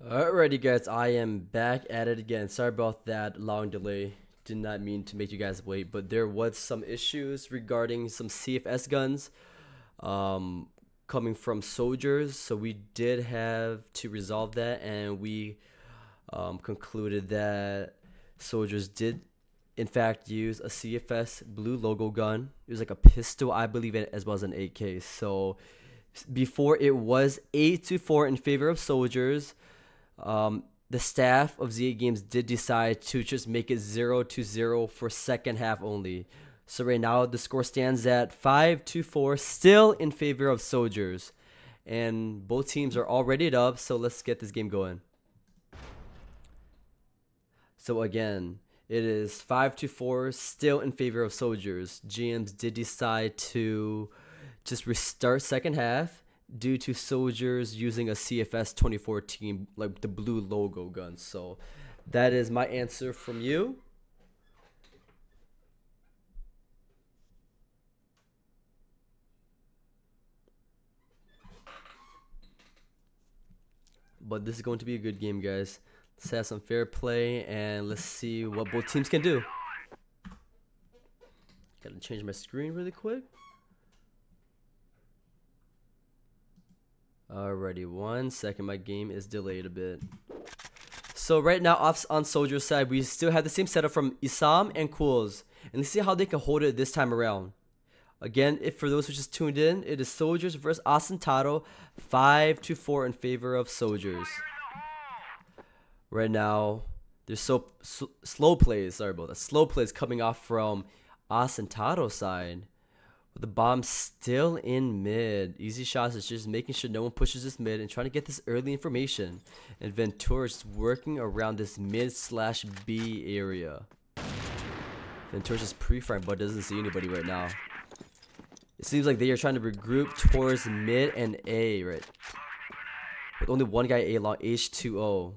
Alrighty guys, I am back at it again. Sorry about that long delay. Did not mean to make you guys wait, but there was some issues regarding some CFS guns coming from soldiers, so we did have to resolve that, and we concluded that soldiers did in fact use a CFS blue logo gun. It was like a pistol, I believe, as well as an AK. So before it was 8-4 in favor of soldiers. The staff of ZA Games did decide to just make it 0-0 for second half only. So right now the score stands at 5-4, still in favor of soldiers. And both teams are all readied up, so let's get this game going. So again, it is 5-4, still in favor of soldiers. GMs did decide to just restart second half due to soldiers using a CFS 2014, like the blue logo gun. So that is my answer from you. But this is going to be a good game, guys. Let's have some fair play and let's see what both teams can do. Gotta change my screen really quick. Alrighty, 1 second. My game is delayed a bit. So right now, off on soldier side, we still have the same setup from Isam and Cools, and let's see how they can hold it this time around. Again, if for those who just tuned in, it is soldiers versus Tato, 5-4 in favor of soldiers. Right now, there's slow plays. Sorry about that. Slow plays coming off from Tato's side. The bomb still in mid. Easy shots is just making sure no one pushes this mid and trying to get this early information. And Ventura is working around this mid/B area. Ventura's just pre-firing but doesn't see anybody right now. It seems like they are trying to regroup towards mid and A, right? With only one guy A long, H2O.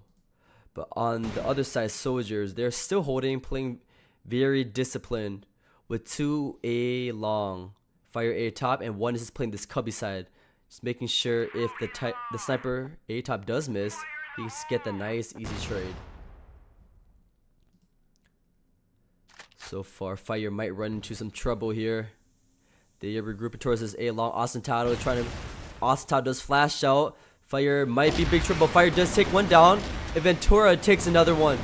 But on the other side, soldiers, they're still holding, playing very disciplined with 2 A long. Fire A top, and one is just playing this cubby side, just making sure if the sniper A top does miss, he can get the nice easy trade. So far, Fire might run into some trouble here. They are regrouping towards this A long. Tato trying to. Tato does flash out. Fire might be big trouble. Fire does take one down. And Ventura takes another one.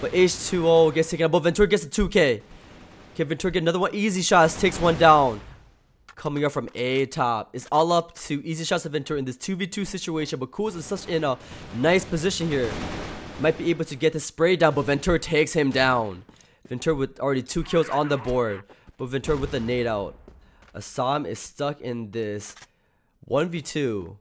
But H2O gets taken out. But Ventura gets a 2K. Okay, Ventura get another one. Easy shots takes one down. Coming up from A top. It's all up to easy shots of Ventura in this 2v2 situation. But Kuz is such in a nice position here. Might be able to get the spray down, but Ventura takes him down. Ventura with already 2 kills on the board. But Ventura with a nade out. Assam is stuck in this 1v2.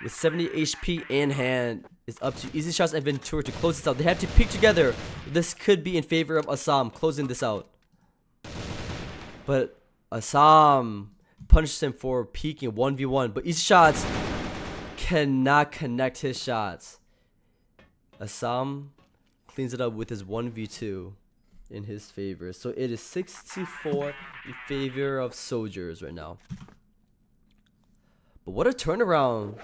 With 70 HP in hand. It's up to easy shots and Ventura to close this out. They have to peek together. This could be in favor of Assam closing this out. But Assam punishes him for peeking 1v1. But easy shots cannot connect his shots. Assam cleans it up with his 1v2 in his favor. So it is 6-4 in favor of soldiers right now. But what a turnaround.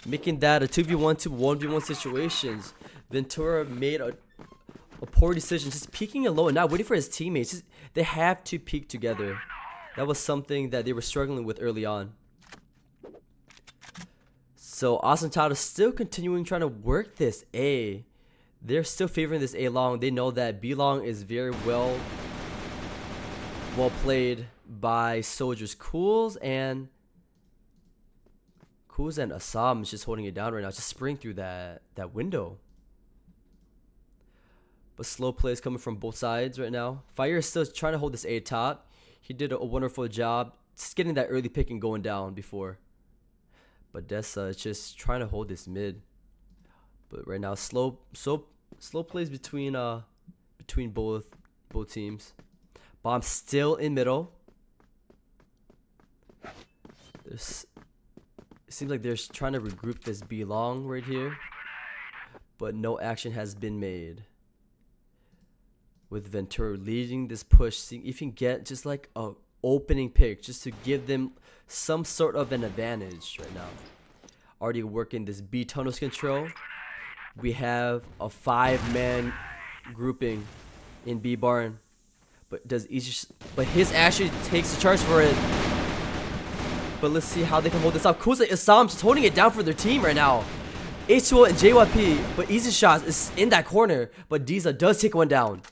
Making that a 2v1 to 1v1 situations. Ventura made a poor decision, just peeking alone and not waiting for his teammates. They have to peek together. That was something that they were struggling with early on. So Tato is still continuing trying to work this A. They're still favoring this A long. They know that B long is very well played by soldiers. Cools and Assam is just holding it down right now. Just spraying through that window. But slow plays coming from both sides right now. Fire is still trying to hold this A top. He did a wonderful job just getting that early pick and going down before. But Dessa is just trying to hold this mid. But right now, slow plays between both teams. Bomb still in middle. It seems like they're trying to regroup this B long right here. But no action has been made. With Ventura leading this push, seeing if he can get just like a opening pick just to give them some sort of an advantage right now. already working this B tunnels control. We have a 5-man grouping in B barn, but his actually takes the charge for it. But let's see how they can hold this up. Kusa Isam just holding it down for their team right now. H2O and JYP, but Easy Shots is in that corner, but Diza does take one down.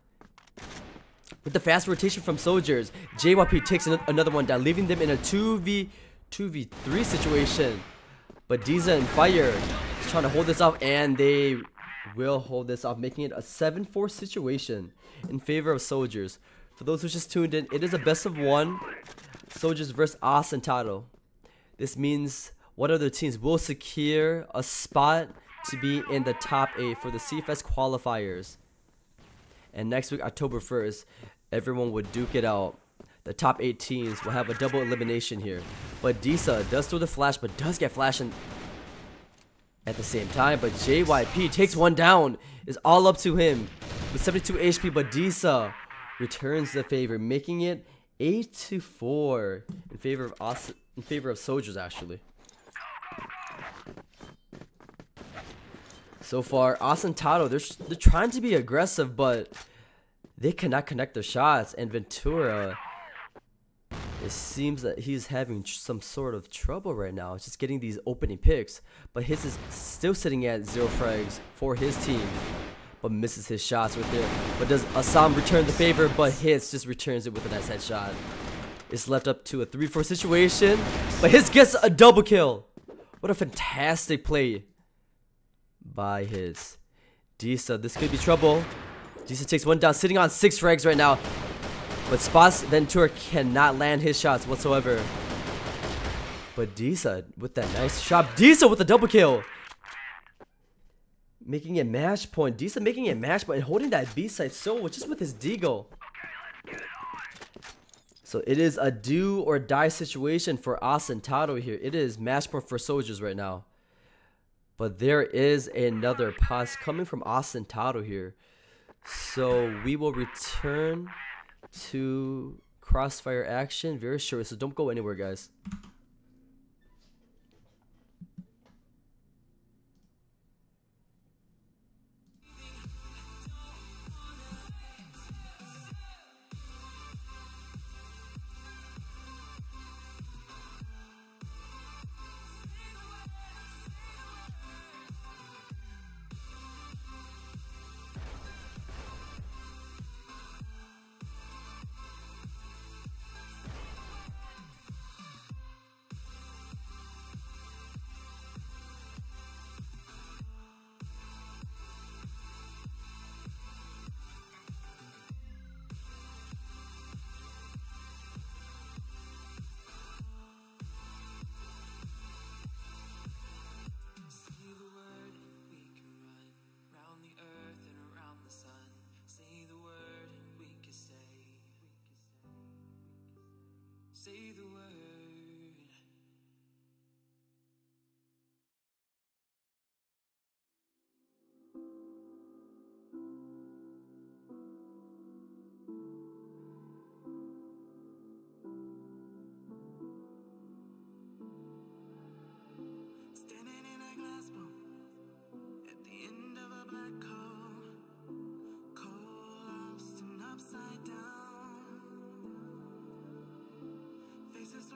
With the fast rotation from Soldiers, JYP takes another one down, leaving them in a 2v3 situation. But Diza and Fire is trying to hold this off, and they will hold this off, making it a 7-4 situation in favor of Soldiers. For those who just tuned in, it is a best of 1, Soldiers versus As and Tato. This means one of the teams will secure a spot to be in the top 8 for the CFS qualifiers. And next week, October 1st, everyone would duke it out. The top 8 teams will have a double elimination here. But Disa does throw the flash, but does get flashing at the same time. But JYP takes one down. It's all up to him with 72 HP. But Disa returns the favor, making it 8-4 in favor of Soldiers actually. So far, As and Tato, they're trying to be aggressive, but they cannot connect their shots. And Ventura, it seems that he's having some sort of trouble right now, just getting these opening picks. But his is still sitting at 0 frags for his team, but misses his shots right there. But does Assam return the favor? But Hits just returns it with a nice headshot. It's left up to a 3-4 situation, but Hits gets a double kill. What a fantastic play by his. Disa, this could be trouble. Disa takes one down, sitting on 6 frags right now. But Spas Ventura cannot land his shots whatsoever. But Disa with that nice shot. Disa with a double kill. Making it match point. Disa making it match point and holding that B side so just with his deagle. So it is a do or die situation for As and Tato here. It is match point for Soldiers right now. But there is another pass coming from As and Tato here. So we will return to Crossfire action very short. So don't go anywhere, guys. Say the word. Standing in a glass bowl at the end of a black hole, collapsed and upside down. Faces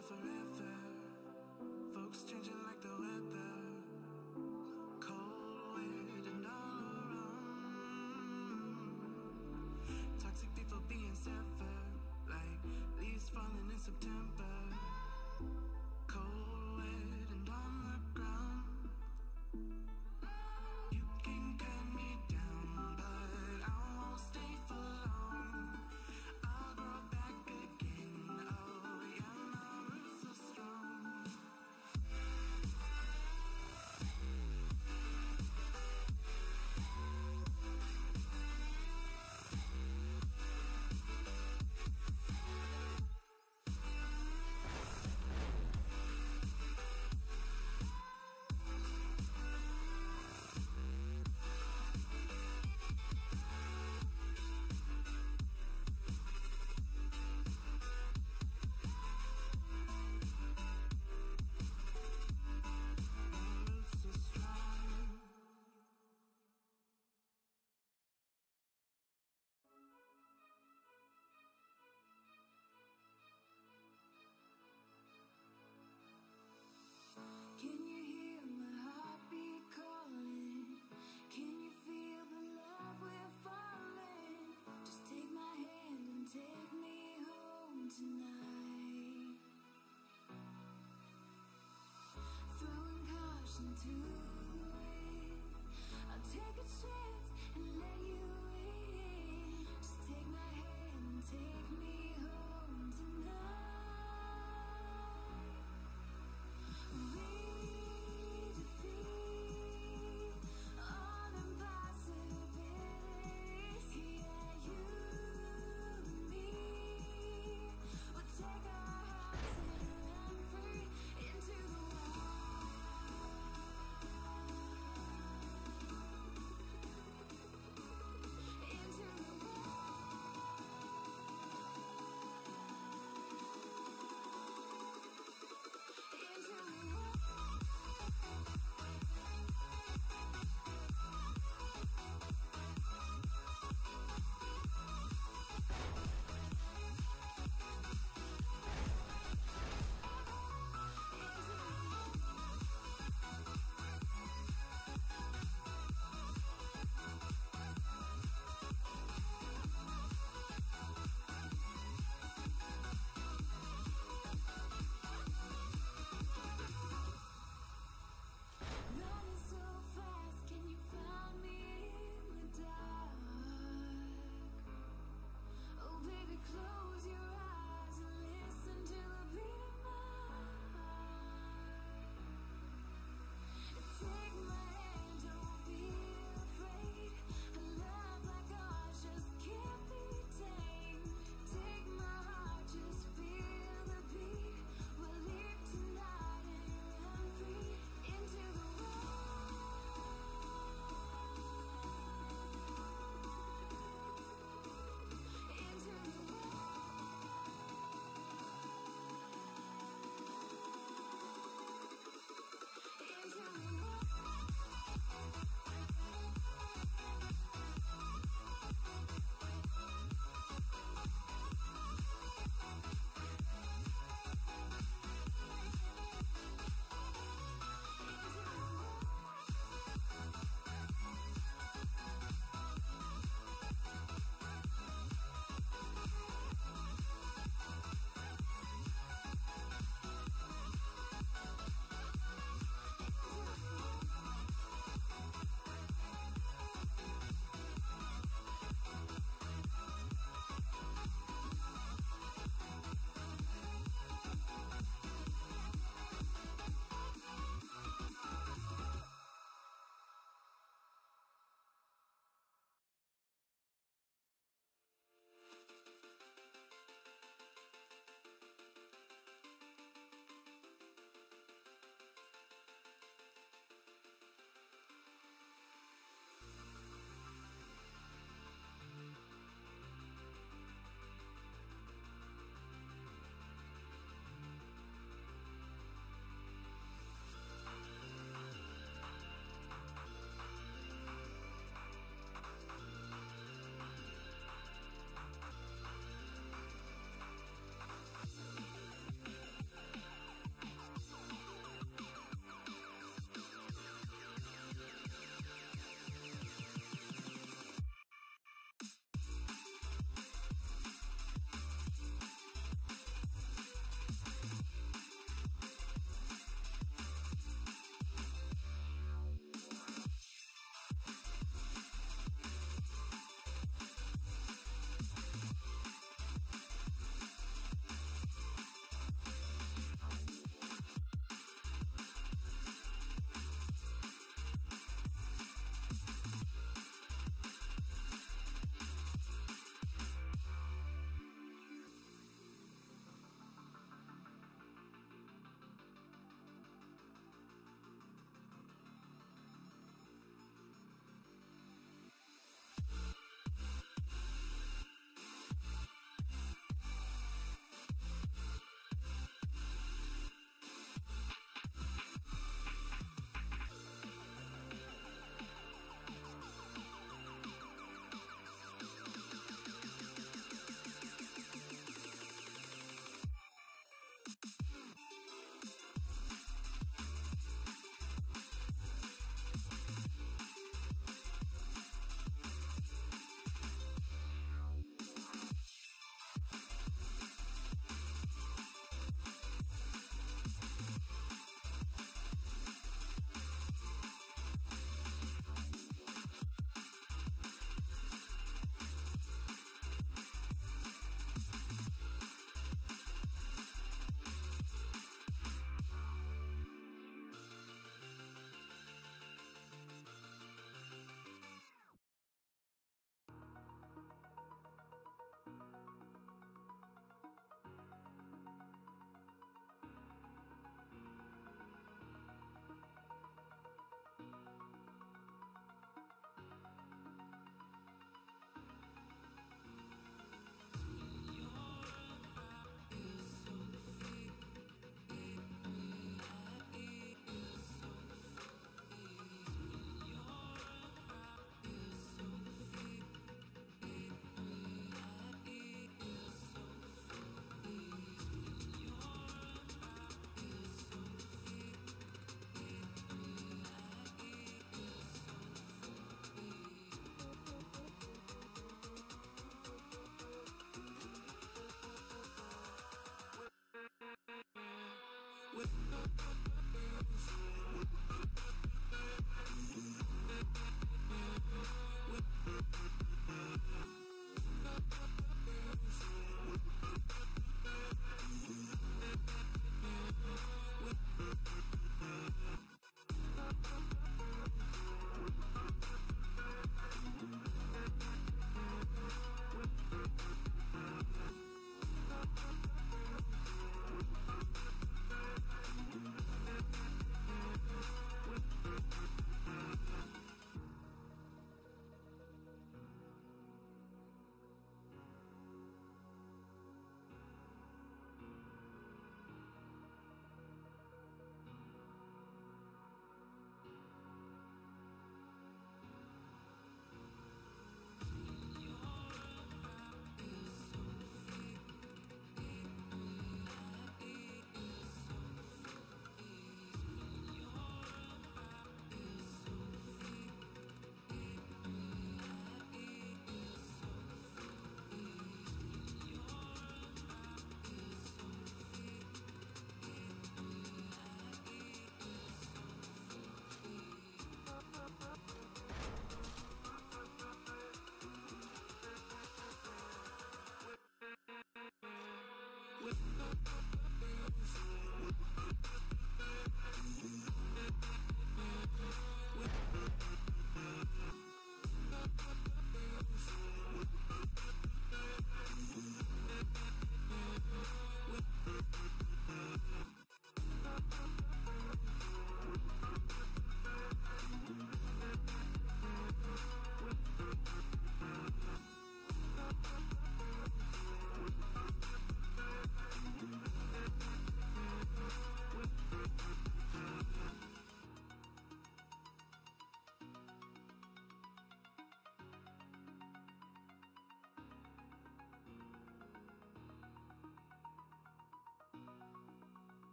not forever. Folks changing like the weather. Cold, wet, and all around. Toxic people being severed, like leaves falling in September. Cold, wet, and on the ground. You can cut me down, but I won't stay for long. I'll grow back again. Oh yeah, my roots are strong.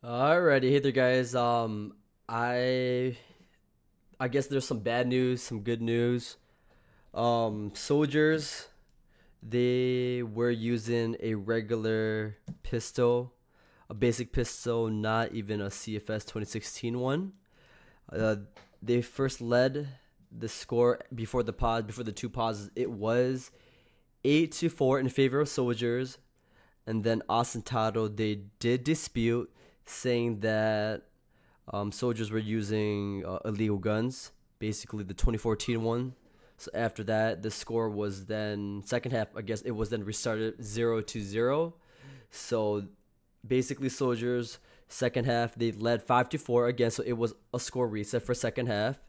Alrighty, hey there, guys. I I guess there's some bad news, some good news. Soldiers, they were using a regular pistol, a basic pistol, not even a CFS 2016 one. Uh, they first led the score before the two pauses. It was 8-4 in favor of soldiers, and then Austin Tato, they did dispute, saying that soldiers were using illegal guns, basically the 2014 one. So after that, the score was then second half. I guess it was then restarted 0-0. So basically, soldiers second half they led 5-4 again. So it was a score reset for second half.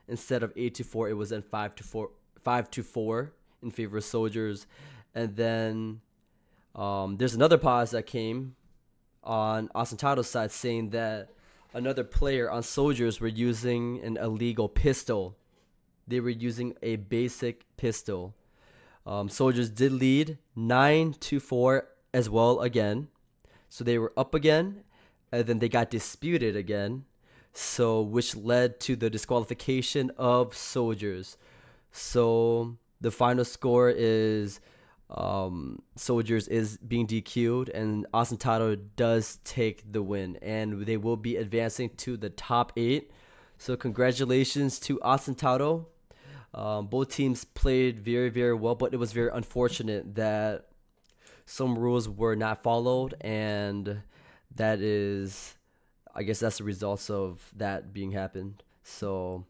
Instead of 8-4, it was then 5-4 in favor of soldiers. And then there's another pause that came on Austin Tato's side saying that another player on Soldiers were using an illegal pistol. They were using a basic pistol. Soldiers did lead 9-4 as well again. So they were up again, and then they got disputed again. So which led to the disqualification of Soldiers. So the final score is Soldiers is being DQ'd, and Austin Tato does take the win, and they will be advancing to the top 8. So congratulations to Austin Tato. Both teams played very, very well, but it was very unfortunate that some rules were not followed, and that is, I guess that's the results of that being happened. So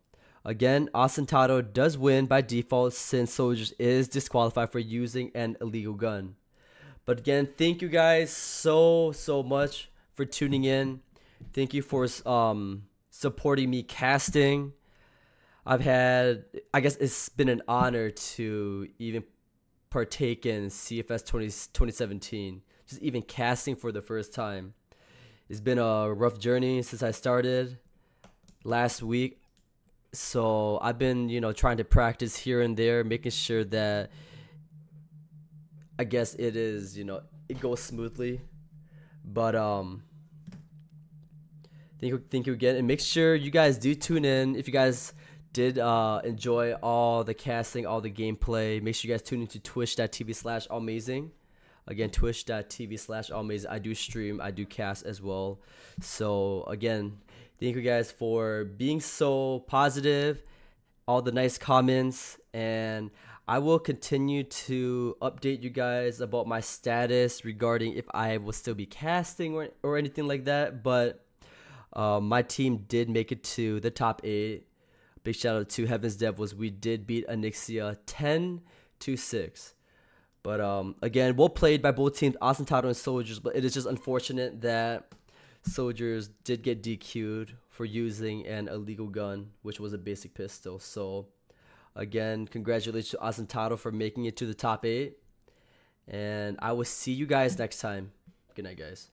again, Austin Tato does win by default since Soldiers is disqualified for using an illegal gun. But again, thank you guys so much for tuning in. Thank you for supporting me casting. I guess it's been an honor to even partake in CFS 2017, just even casting for the first time. It's been a rough journey since I started last week. So I've been, trying to practice here and there, making sure that I guess it is, it goes smoothly. But thank you again, and make sure you guys do tune in. If you guys did enjoy all the casting, all the gameplay, make sure you guys tune into twitch.tv/allmazing. Again, twitch.tv/allmazing. I do stream, I do cast as well. So again, thank you guys for being so positive, all the nice comments, and I will continue to update you guys about my status regarding if I will still be casting or anything like that. But my team did make it to the top 8. Big shout out to Heaven's Devils. We did beat Anixia 10-6. But again, well played by both teams, Austin Tato and Soldiers. But it is just unfortunate that Soldiers did get DQ'd for using an illegal gun, which was a basic pistol. So again, congratulations to Austin Tato for making it to the top 8. And I will see you guys next time. Good night, guys.